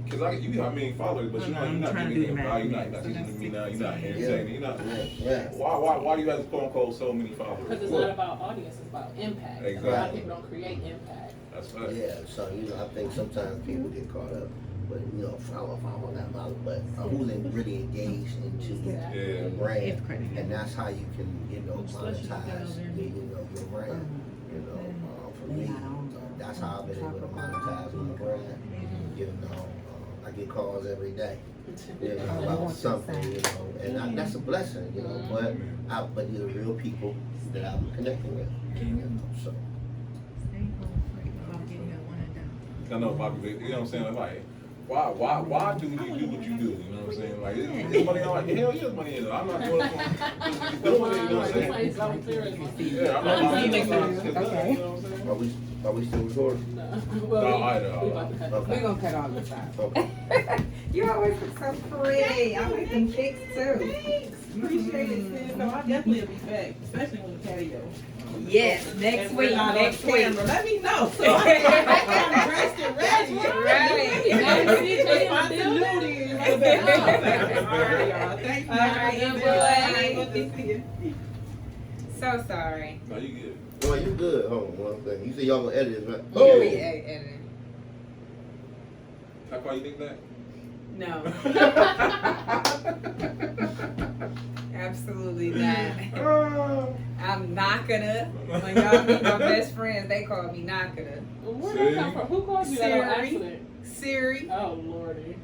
Because you got many followers, but you're not giving me value. You're not teaching me now. You're not entertaining. You're not. Yeah. Why do you have quote unquote so many followers? Because it's not about audience, it's about impact. Exactly. A lot of people don't create impact. That's right. Yeah. So I think sometimes people get caught up, but follow that model, but who's really engaged into Exactly. the brand, and that's how you can monetize your brand. For me, that's how I've been able to monetize my brand. I get calls every day, about something, and that's a blessing, but these are real people that I'm connecting with, so. I know, Bobby, you know what I'm saying? Like, why do you do what you do? You know what I'm saying? Like, is money on? Hell yeah, money in it. I'm not doing it for doing it. You know what I'm saying? Yeah, I'm not doing it. Okay. You know what I'm saying? Are we still recording? No, No, either. we about to cut Okay. We're gonna cut all this out. Okay. You always look so pretty. I like them pics too. Appreciate it, sis. No, I definitely will be back, especially when the patio. Yes, next And week. we're not on Next week. camera. Let me know. So I'm dressed and ready. Right. Now you see Jay in the Responsibility building. is the All right, y'all. Thank you. All right, Have a good good boy. day. So sorry. No, you good. Well, you good. Hold on one second. You said y'all gonna edit this, right? Yeah, we editing. How far you think that? No, absolutely not. I'm not gonna. When y'all meet my best friends, they call me not gonna. Where did that come from? Who called you that on Siri. accident? Siri, Oh lordy.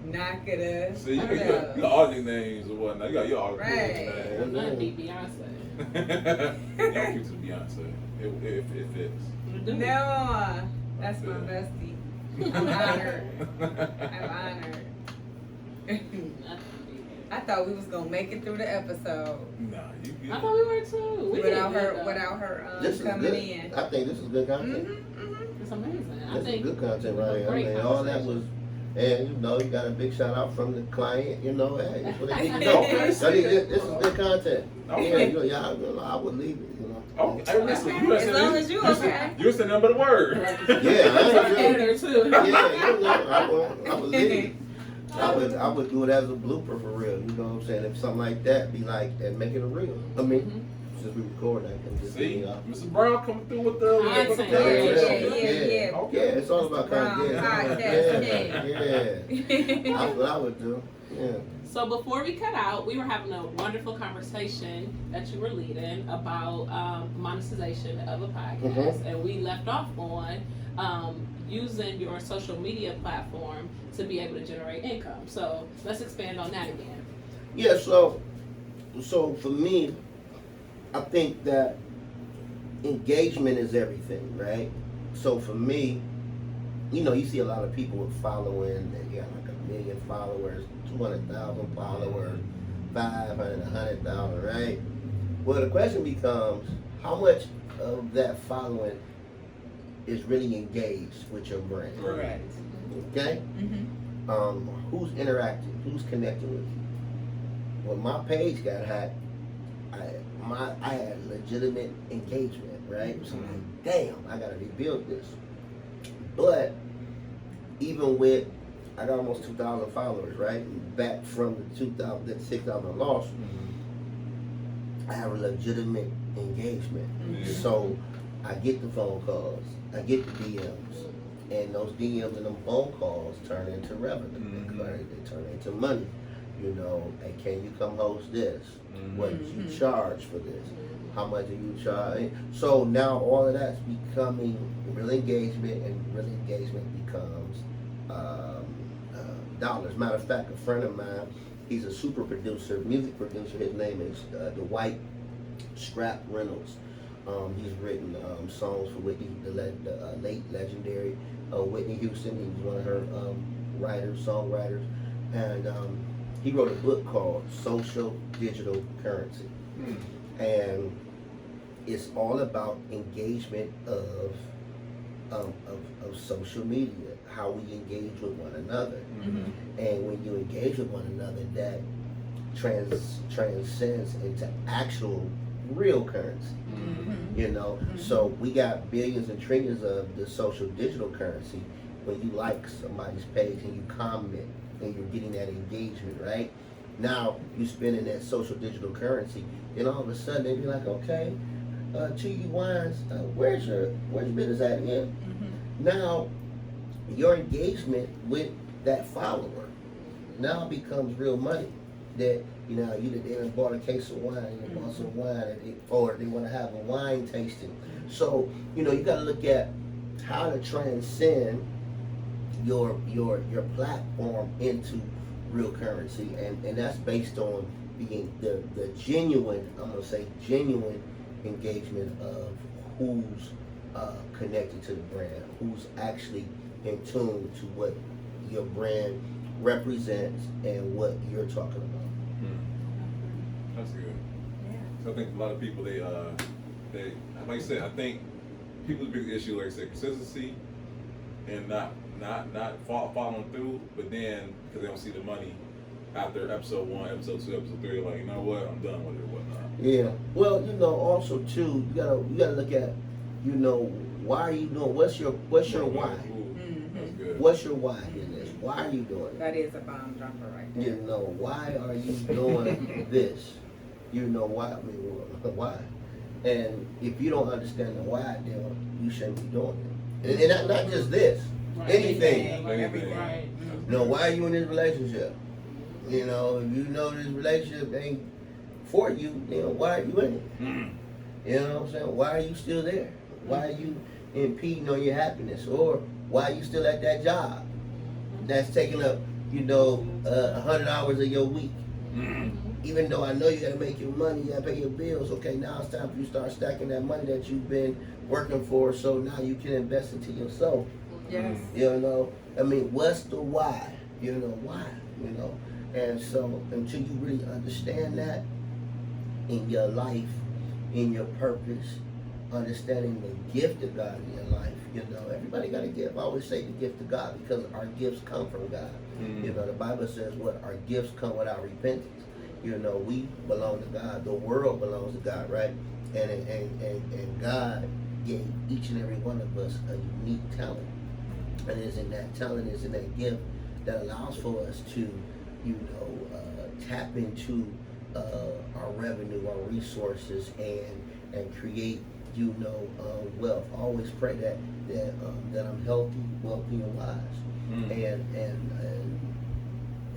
not gonna. See, you got all these names or whatnot. You got your all Right. names. Nothing beat Beyonce. Yeah, keep to Beyonce. If it fits. No, that's my bestie. I'm honored. I'm honored. I thought we was gonna make it through the episode Nah, you good. I thought we were too. We without did her, good, though. without her This is coming good. in. I think this is good content. It's amazing. I This is think good content right here. I great mean, all that conversation. was, and you got a big shout out from the client. Hey, that's what they need to know. Okay. This is good content. Okay. Yeah, I would leave it. Oh, hey, listen, you As long as you okay. You're saying nothing but a word. Yeah, I ain't editor too. I would leave it. I would do it as a blooper for real. You know what I'm saying? If something like that, be like, and make it a real. I mean, since we record, I can just See, be Mrs. Brown coming through with the. Content. Yeah. Okay. Yeah, it's all about content. Yeah. That's what I would do. Yeah. So before we cut out, we were having a wonderful conversation that you were leading about monetization of a podcast, and we left off on using your social media platform to be able to generate income. So let's expand on that again. Yeah, so for me, I think that engagement is everything, right? So for me, you see a lot of people with following, they got like 1 million followers, 200,000 followers, 500, 100,000, right? Well, the question becomes, how much of that following is really engaged with your brand? Correct. Okay? Mm-hmm. Who's interacting? Who's connecting with you? When my page got hacked, I had legitimate engagement, right? So I'm like, damn, I gotta rebuild this. But even with, I got almost 2,000 followers, right? Back from the 2,000, that 6,000 lost, I have a legitimate engagement. So I get the phone calls, I get the DMs, and those DMs and them phone calls turn into revenue. They turn into money. You know, hey, can you come host this? What do you charge for this? How much do you charge? So now all of that's becoming real engagement, and real engagement becomes dollars. Matter of fact, a friend of mine, he's a super producer, music producer. His name is Dwight Scrap Reynolds. He's written songs for Whitney, the late legendary Whitney Houston. He's one of her songwriters, and he wrote a book called Social Digital Currency, and it's all about engagement of social media, how we engage with one another, and when you engage with one another, that transcends into actual real currency. You know, so we got billions and trillions of the social digital currency. When you like somebody's page and you comment and you're getting that engagement, right? Now you spending that social digital currency, and all of a sudden they be like, okay, Chiggy Wines, where's your business at again? Now your engagement with that follower now becomes real money. That you know, they done bought a case of wine, they bought some wine, or they want to have a wine tasting. So you know, you got to look at how to transcend your platform into real currency, and that's based on being the genuine, I'm gonna say genuine engagement of who's connected to the brand, who's actually in tune to what your brand represents and what you're talking about. That's good. Yeah. So I think a lot of people, they like I said, I think people's big issue, like I said, consistency and not following through, but then because they don't see the money after episode 1, episode 2, episode 3, like, you know what, I'm done with it or whatnot. Yeah. Well, you know, also too, you gotta look at, you know, why are you doing? What's your why? That's good. What's your why in this? Why are you doing it? That is a bomb jumper right there. You know, why are you doing this? You know why? I mean, why? And if you don't understand the why, then you shouldn't be doing it. And not just this, anything. Right. You know, why are you in this relationship? You know, if you know this relationship ain't for you, you know, why are you in it? You know what I'm saying? Why are you still there? Why are you impeding on your happiness? Or why are you still at that job that's taking up, you know, 100 hours of your week? Even though I know you gotta make your money, you gotta pay your bills, okay, now it's time for you to start stacking that money that you've been working for, so now you can invest into yourself. Yes. You know, I mean, what's the why? You know, why? You know, and so until you really understand that in your life, in your purpose, understanding the gift of God in your life, you know, everybody got a gift. I always say the gift of God because our gifts come from God. You know, the Bible says what? Our gifts come without repentance. You know, we belong to God. The world belongs to God, right? And God gave each and every one of us a unique talent. And it's in that talent, it's in that gift that allows for us to, you know, tap into our revenue, our resources, and create, you know, wealth. I always pray that I'm healthy, wealthy, and wise.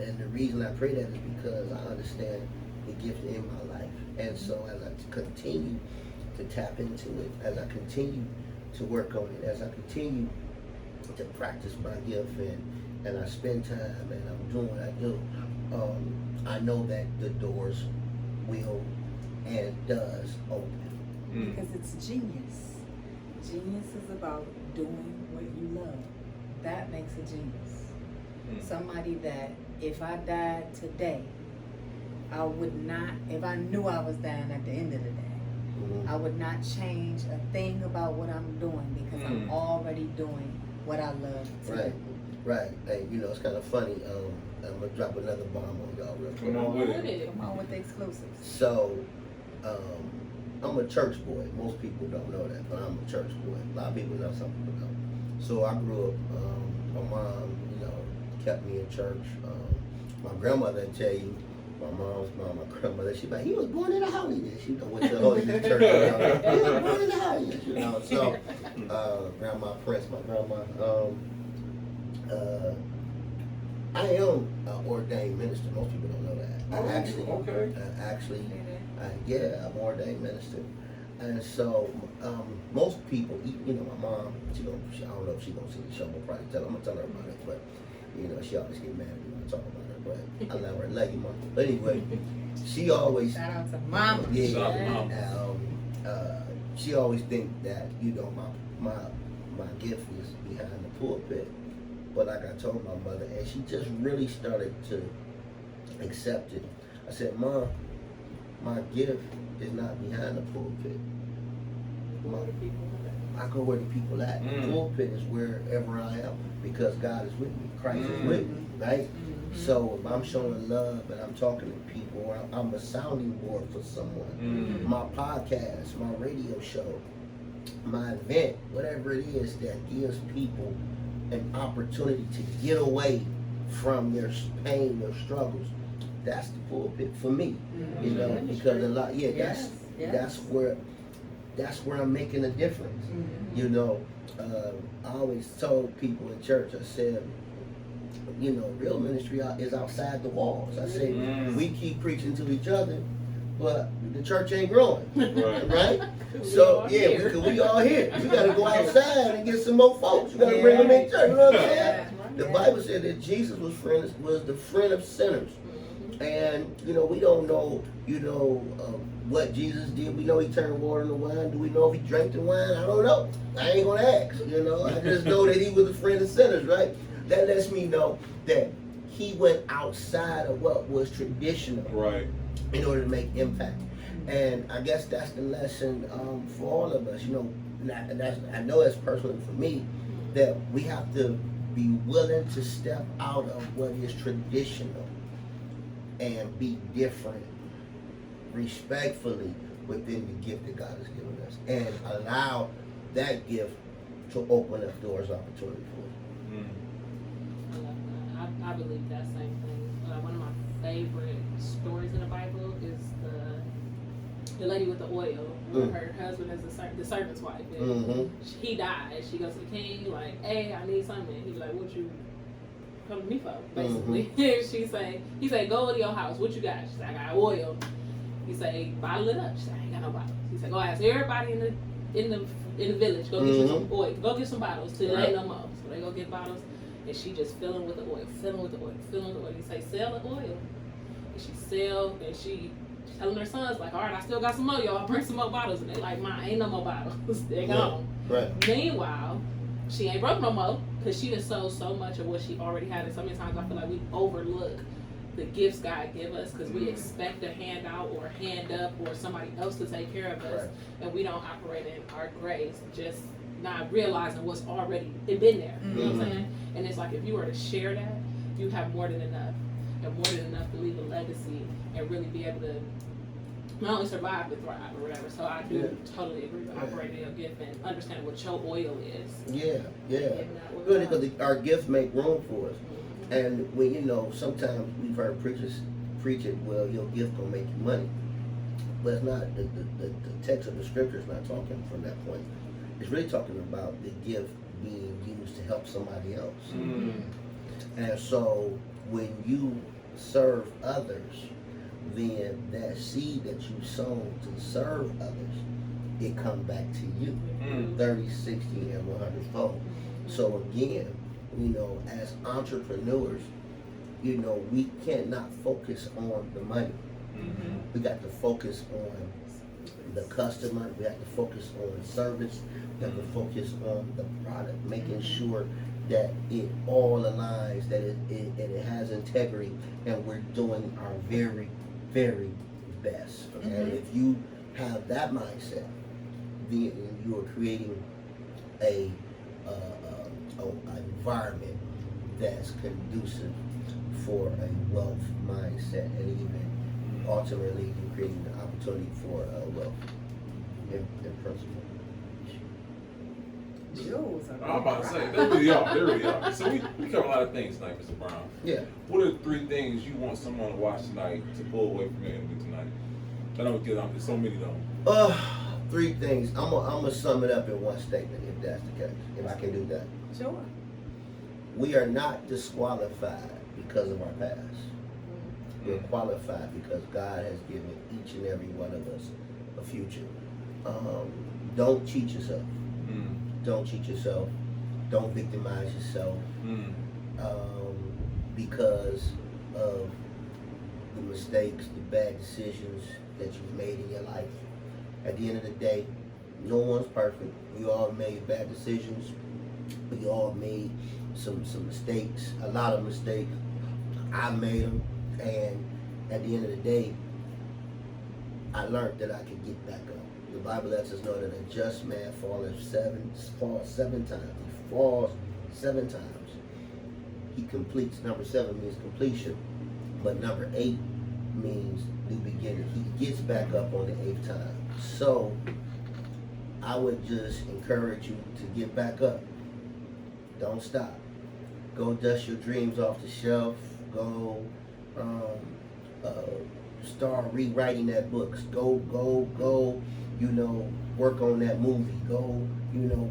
And the reason I pray that is because I understand the gift in my life. And so as I continue to tap into it, as I continue to work on it, as I continue to practice my gift and I spend time and I'm doing what I do, I know that the doors will and does open. Because it's genius. Genius is about doing what you love. That makes a genius. Somebody that if I died today, I would not, if I knew I was dying at the end of the day, I would not change a thing about what I'm doing because I'm already doing what I love to do. Right. Hey, you know, it's kind of funny. I'm gonna drop another bomb on y'all real quick. Come on with it. Come on with the exclusives. So, I'm a church boy. Most people don't know that, but I'm a church boy. A lot of people know, some people don't. So I grew up, my mom, kept me in church. My grandmother would tell you, my mom's mom, my grandmother, she'd be like, he was born in a holiness, went to the holiness church. He was born in a holiness, So, Grandma Prince, my grandma, I am an ordained minister. Most people don't know that. I'm an ordained minister. And so, most people, my mom, I don't know if she's gonna see the show, I'm gonna tell her about it, but, she always get mad at me when I talk about her, but I love her, love you, mom. But anyway, she always. Shout out to mama. Yeah, Shout out to mama. she always think that, my gift is behind the pulpit. But like I told my mother, and she just really started to accept it. I said, Mom, my gift is not behind the pulpit. I go where the people at. The pulpit is wherever I am because God is with me. Christ is with me, right? So if I'm showing love and I'm talking to people, or I'm a sounding board for someone, my podcast, my radio show, my event, whatever it is that gives people an opportunity to get away from their pain, their struggles, that's the pulpit for me. Because a lot, that's where I'm making a difference. I always told people in church, I said, real ministry is outside the walls. I say, we keep preaching to each other, but the church ain't growing, right? So we all here. We got to go outside and get some more folks. We got to bring them in church. You know what I'm saying? The Bible said that Jesus was the friend of sinners, and we don't know, what Jesus did. We know he turned water into wine. Do we know if he drank the wine? I don't know. I ain't gonna ask. I just know that he was a friend of sinners, right? That lets me know that he went outside of what was traditional, right, in order to make impact. And I guess that's the lesson for all of us. I know that's personally for me, that we have to be willing to step out of what is traditional and be different, respectfully, within the gift that God has given us, and allow that gift to open up doors of opportunity for us. I believe that same thing. One of my favorite stories in the Bible is the lady with the oil. Her husband is the servant's wife. And he died. She goes to the king like, "Hey, I need something." He's like, "What you come to me for?" Basically, he say, "Go to your house. What you got?" She said, "I got oil." He say, "Bottle it up." She said, "I ain't got no bottles." He said, "Go ask everybody in the village. Go get you some oil. Go get some bottles till there ain't no more." So they go get bottles. And she just filling with the oil. He say, "Sell the oil." And she she telling her sons like, "All right, I still got some more, y'all. Bring some more bottles." And they like, "Mine, ain't no more bottles. They're gone." Right. Meanwhile, she ain't broke no more because she done sold so much of what she already had. And so many times I feel like we overlook the gifts God give us because we expect a handout or a hand up or somebody else to take care of us, and we don't operate in our grace, just not realizing what's already been there. You know what I'm saying? And it's like if you were to share that, you have more than enough, and more than enough to leave a legacy and really be able to not only survive but thrive or whatever. So I do totally agree with operating your gift and understanding what your oil is. Good, because our gifts make room for us. And when sometimes we've heard preachers preach it, well, your gift gonna make you money. But it's not. The text of the scripture is not talking from that point. It's really talking about the gift being used to help somebody else. And so when you serve others, then that seed that you sown to serve others, it comes back to you 30, 60, and 100 fold. So again, as entrepreneurs, we cannot focus on the money. We got to focus on the customer. We have to focus on service. We have to focus on the product, making sure that it all aligns, that it has integrity, and we're doing our very, very best. And if you have that mindset, then you are creating an environment that's conducive for a wealth mindset, and even ultimately you're creating an opportunity for wealth. in principle. Jewels are I'm about to say, there we are, there we are. So we cover a lot of things tonight, Mr. Brown. Yeah. What are the 3 things you want someone to watch tonight to pull away from your interview tonight? I know there's so many though. 3 things. I'm gonna sum it up in one statement, if that's the case. If I can do that. Sure. We are not disqualified because of our past. We're qualified because God has given each and every one of us a future. Don't cheat yourself. Don't cheat yourself. Don't victimize yourself because of the mistakes, the bad decisions that you've made in your life. At the end of the day, no one's perfect. We all made bad decisions. We all made some mistakes, a lot of mistakes. I made them, and at the end of the day, I learned that I could get back up. The Bible lets us know that a just man falls 7 times. He falls 7 times. He completes. Number 7 means completion, but number 8 means new beginning. He gets back up on the 8th time. So I would just encourage you to get back up. Don't stop. Go dust your dreams off the shelf. Go start rewriting that books. Go, work on that movie. Go,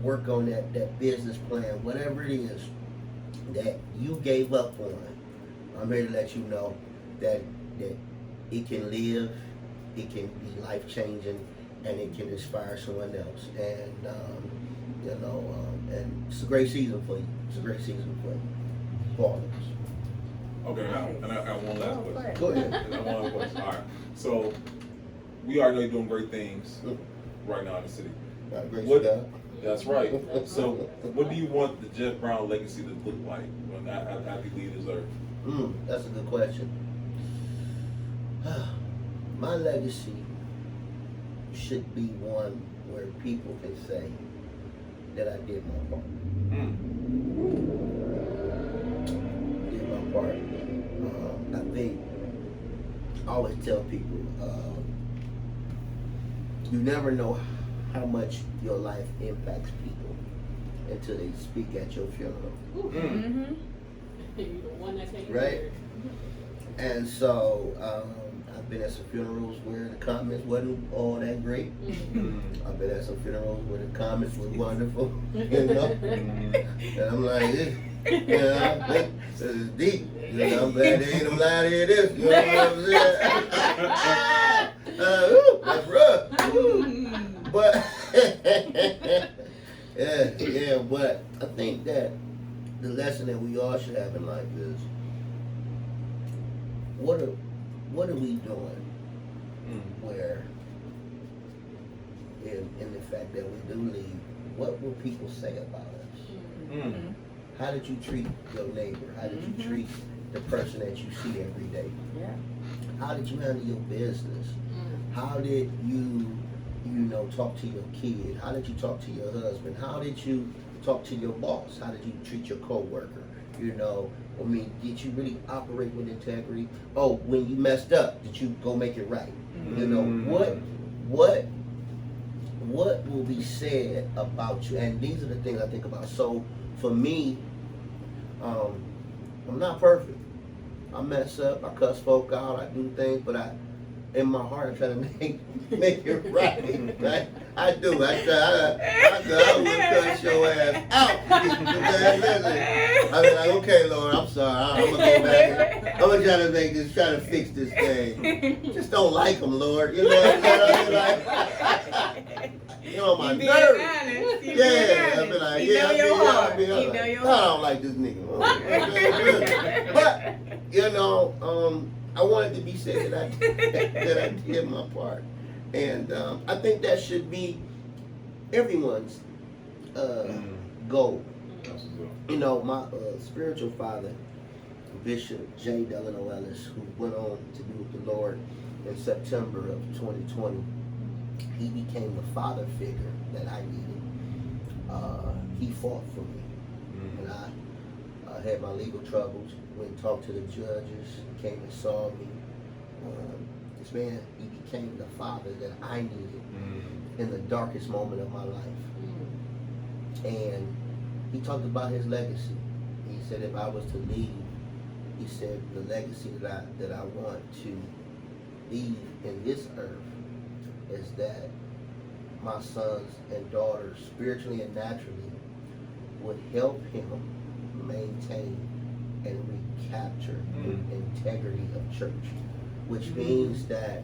work on that business plan. Whatever it is that you gave up on, I'm here to let you know that it can live, it can be life-changing, and it can inspire someone else. And, and it's a great season for you. It's a great season for you. For all of us. Okay, now, and I got one last question. Go ahead. I got one last question. All right. So, we already know you're doing great things right now in the city. Great What- stuff. That's right. So, what do you want the Jeff Brown legacy to look like when after you leave this earth? That's a good question. My legacy should be one where people can say that I did my part. Did my part. I think I always tell people, you never know how much your life impacts people until they speak at your funeral. Mm-hmm. You the one that came Right. here. And so I've been at some funerals where the comments wasn't all that great. I've been at some funerals where the comments were wonderful, and I'm like, this is deep. I'm glad they ain't allowed to hear this. You know what I'm saying? That's rough. But yeah, but I think that the lesson that we all should have in life is what are we doing where in the fact that we do leave, what will people say about us? How did you treat your neighbor? How did you treat the person that you see every day? Yeah. How did you handle your business? How did you talk to your kid? How did you talk to your husband? How did you talk to your boss? How did you treat your coworker? Did you really operate with integrity? Oh, when you messed up, did you go make it right? What will be said about you? And these are the things I think about. So for me, I'm not perfect. I mess up, I cuss folk out, I do things, but in my heart, I try to make it right. I do. I would cuss your ass out. I be like, okay, Lord, I'm sorry. I'm gonna go back. I'm gonna try to fix this thing. Just don't like them, Lord. You know what I'm saying? You know my nerves. Yeah, I be like, yeah, I don't like this nigga. But I wanted to be said that I did my part, and I think that should be everyone's goal. My spiritual father, Bishop J. Delano Ellis, who went on to be with the Lord in September of 2020, he became the father figure that I needed. He fought for me, and I had my legal troubles. Went and talked to the judges, came and saw me. man, he became the father that I needed in the darkest moment of my life. And he talked about his legacy. He said if I was to leave, he said the legacy that I want to leave in this earth is that my sons and daughters, spiritually and naturally, would help him maintain and recapture the integrity of church. Which means that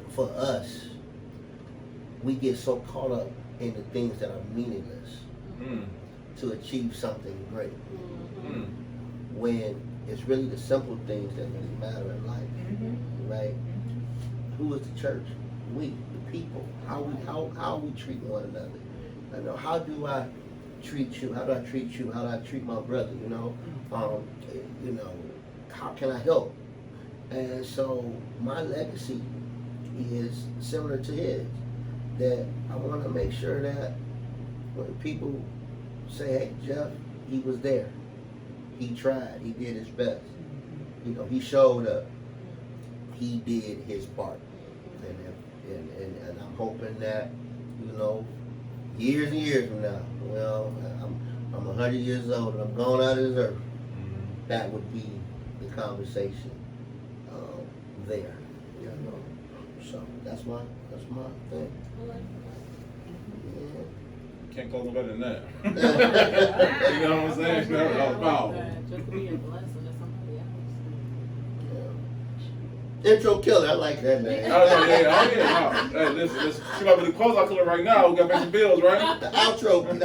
for us, we get so caught up in the things that are meaningless to achieve something great. When it's really the simple things that really matter in life, right? Who is the church? We, the people. How we treat one another. I know, how do I treat you? How do I treat you? How do I treat my brother? You know, how can I help? And so my legacy is similar to his. That I want to make sure that when people say, "Hey, Jeff, he was there. He tried. He did his best. You know, he showed up. He did his part." And I'm hoping that, you know, years and years from now, well, I'm 100 years old and I'm gone out of this earth. That would be the conversation there. You know, so that's my thing. Yeah. Can't close no better than that. You know what I'm saying? That's all about. Just to be a blessing to somebody else. Intro killer, I like that name. Oh yeah. Hey, listen. She might be the closeout killer right now. We got to pay some bills, right? The outro, right?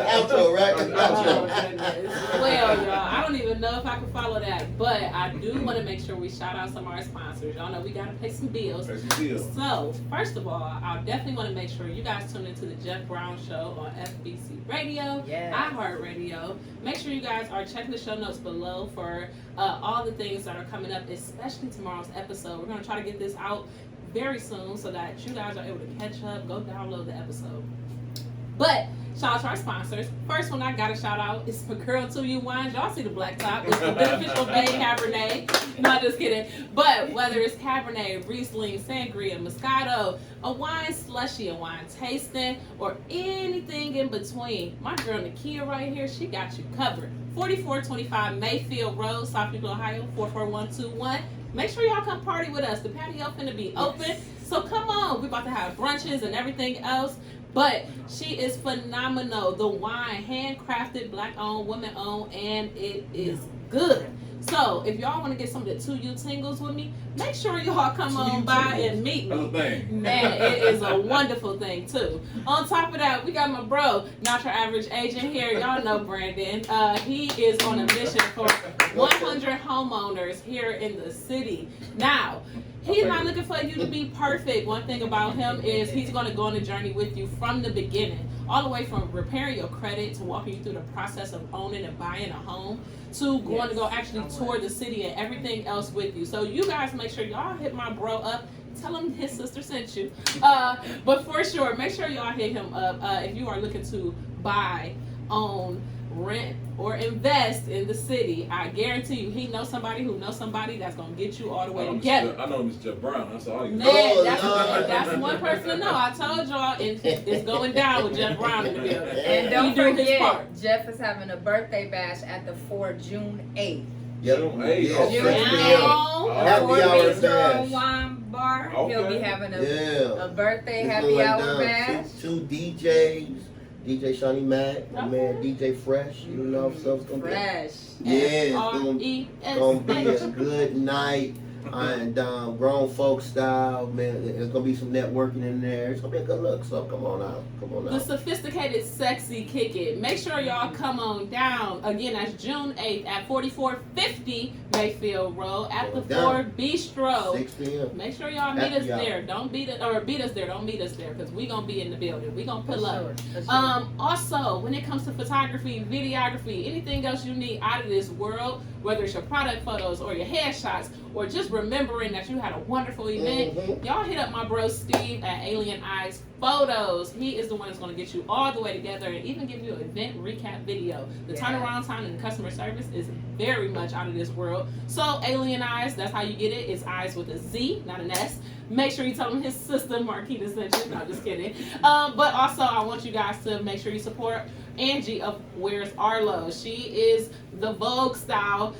The Oh, outro. goodness. Well, y'all, I don't even know if I can follow that, but I do want to make sure we shout out some of our sponsors. Y'all know we got to pay some bills. Pay some bills. So, first of all, I definitely want to make sure you guys tune into the Jeff Brown Show on FBC Radio, iHeartRadio. Make sure you guys are checking the show notes below for all the things that are coming up, especially tomorrow's episode. We're going to try to get this out very soon so that you guys are able to catch up, go download the episode. But shout out to our sponsors. First one I got to shout out is my girl 2U Wines. Y'all see the black top. It's the Beneficial Bay Cabernet. No, just kidding. But whether it's Cabernet, Riesling, Sangria, Moscato, a wine slushy, a wine tasting, or anything in between, my girl Nakia right here, she got you covered. 4425 Mayfield Road, Southfield, Ohio, 44121. Make sure y'all come party with us. The patio finna be open. So come on. We're about to have brunches and everything else. But she is phenomenal. The wine, handcrafted, black-owned, women-owned, and it is good. So if y'all want to get some of the 2U tingles with me, make sure y'all come on by and meet me. That's a thing. Man, it is a wonderful thing too. On top of that, we got my bro, not your average agent here. Y'all know Brandon. He is on a mission for 100 homeowners here in the city. Now, he's not looking for you to be perfect. One thing about him is he's going to go on a journey with you from the beginning, all the way from repairing your credit to walking you through the process of owning and buying a home to going to go actually tour the city and everything else with you. So you guys make sure y'all hit my bro up. Tell him his sister sent you. But for sure, make sure y'all hit him up if you are looking to buy, own, rent, or invest in the city. I guarantee you, he knows somebody who knows somebody that's gonna get you all the way together. I know Mr. Jeff Brown. That's all you know. Man, that's one person to know. I told y'all it's going down with Jeff Brown in the building. And don't He doing his forget, part. Jeff is having a birthday bash at the Fort June 8th. Yep. June 8th. Yeah, Okay. June French 8th. Bill. Happy Fort hour Bistro bash. Wine Bar. He'll be Okay. having Yeah. a birthday It's happy going hour down. bash. Two DJs. DJ Shawnee Mack, my Okay. man DJ Fresh, you know, so it's gonna be Fresh. it's gonna be a good night. And grown folk style, man. There's gonna be some networking in there. It's gonna be a good look. So come on out. The sophisticated, sexy Kick It. Make sure y'all come on down. Again, that's June 8th at 4450 Mayfield Road at the Going down. Ford Bistro. 6 p.m. Make sure y'all meet Happy us hour. there. Don't beat us or beat us there. Don't meet us there because we gonna be in the building. We gonna pull up. For sure. Also, when it comes to photography, videography, anything else you need out of this world, whether it's your product photos or your headshots, or just remembering that you had a wonderful event, y'all hit up my bro Steve at Alien Eyes Photos. He is the one that's going to get you all the way together and even give you an event recap video. The turnaround time and the customer service is very much out of this world. So Alien Eyes, that's how you get it. It's eyes with a Z, not an S. Make sure you tell him his sister Marquita sent you. No, just kidding. But also, I want you guys to make sure you support Angie of Where's Arlo. She is the Vogue style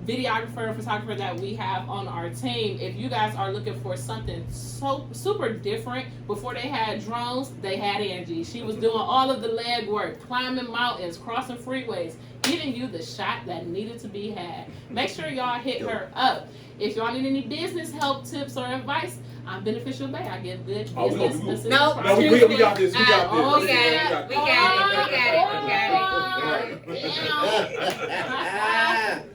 videographer and photographer that we have on our team. If you guys are looking for something so super different, before they had drones, they had Angie. She was doing all of the leg work, climbing mountains, crossing freeways, giving you the shot that needed to be had. Make sure y'all hit her up. If y'all need any business help, tips, or advice, I'm Beneficial Bay. I give good business assistance. We got this. We got this. We got it.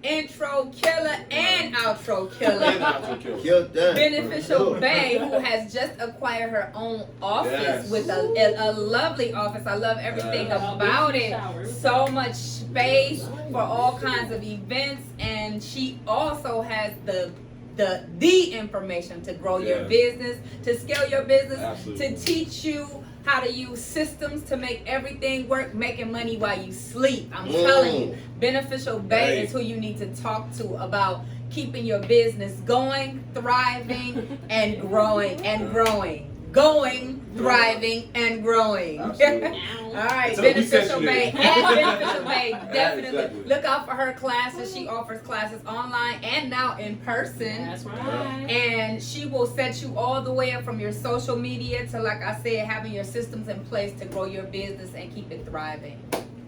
Intro killer and outro killer. Beneficial Bay, who has just acquired her own office with a lovely office. I love everything about it. So much space for all kinds of events, and she also has the information to grow your business, to scale your business, to teach you how to use systems to make everything work, making money while you sleep. I'm telling you, Beneficial Bay is who you need to talk to about keeping your business going, thriving, and growing, thriving, and growing. All right, Beneficial Bay. Beneficial Bay, definitely look out for her classes. She offers classes online and now in person. That's right. And she will set you all the way up from your social media to, like I said, having your systems in place to grow your business and keep it thriving.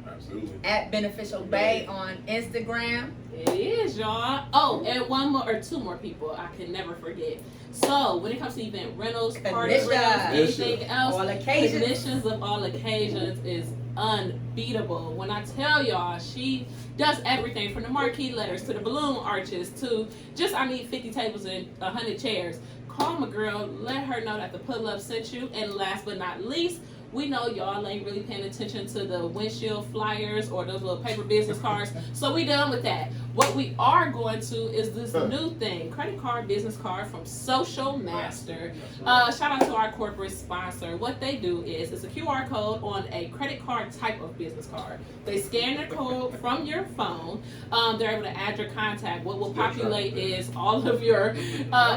Absolutely. At Beneficial Bay on Instagram. It is, y'all. Oh, and one more or two more people I can never forget. So when it comes to event rentals, party rentals, anything else, commissions of all occasions is unbeatable. When I tell y'all, she does everything from the marquee letters to the balloon arches to just I need 50 tables and 100 chairs. Call my girl, let her know that the pull-up sent you. And last but not least, we know y'all ain't really paying attention to the windshield flyers or those little paper business cards, so we done with that. What we are going to is this new thing, credit card, business card from Social Master. Shout out to our corporate sponsor. What they do is it's a QR code on a credit card type of business card. They scan the code from your phone. They're able to add your contact. What will populate is all of your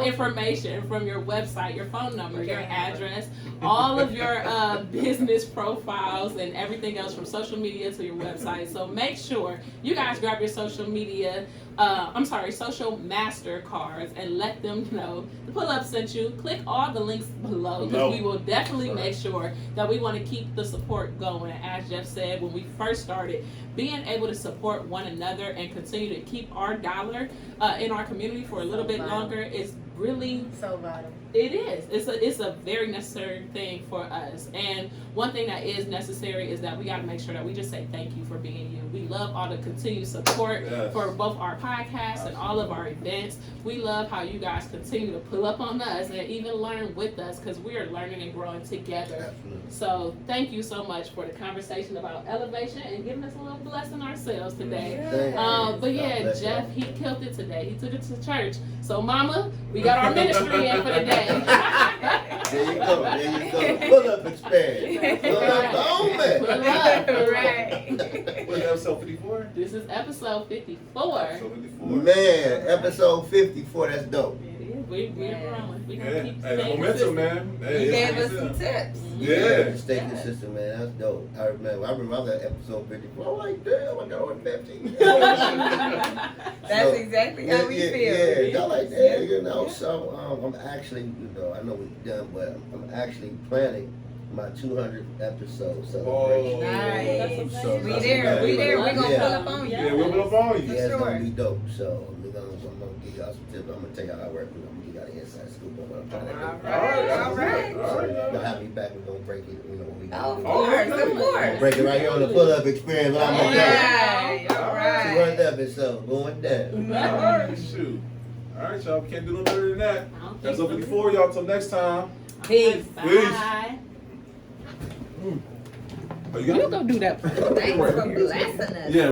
information from your website, your phone number, your address, all of your business profiles and everything else from social media to your website. So make sure you guys grab your social master cards and let them know the pull-up sent you. Click all the links below because we will definitely make sure that we want to keep the support going. As Jeff said, when we first started, being able to support one another and continue to keep our dollar in our community for a little bit longer is really so vital. It is. It's a very necessary thing for us. And one thing that is necessary is that we got to make sure that we just say thank you for being you. We love all the continued support for both our podcasts and all of our events. We love how you guys continue to pull up on us and even learn with us because we are learning and growing together. So thank you so much for the conversation about elevation and giving us a little blessing ourselves today. But yeah, Jeff, he killed it today. He took it to church. So Mama, we got our ministry in for the day. There you go. Pull up experience. Pull up the old man. Pull up. Right. What is episode 54? This is episode 54. Episode 54. Man, episode 54, that's dope. It is. We're growing. We gonna keep Hey, staying momentum, consistent. man. You Hey, gave us some tips. Yeah. Stay consistent, man. That's dope. I remember I was at episode 54. I'm like, damn, I got on 15. That's exactly how we feel. Yeah, y'all like that, you know. So I'm actually, I know we're done, but I'm actually planning my 200th episode celebration. Nice. So, We there. We're going to pull up on you. Yeah, we'll pull up on you. Yeah, it's gonna be dope. So I'm gonna give y'all some tips. I'm gonna tell y'all how I work. I'm gonna give y'all the inside scoop on what I'm trying to do. All right. So y'all have me back. We're gonna break it. What we Of gonna course. break it right here on the pull-up experience. What I'm gonna tell you. All right. 200th episode going down. All right, shoot. All right, y'all. We can't do no better than that. That's over 54, y'all. Till next time. Peace. Bye. Oh, you got You go do that. Thanks for blessing us. Yeah.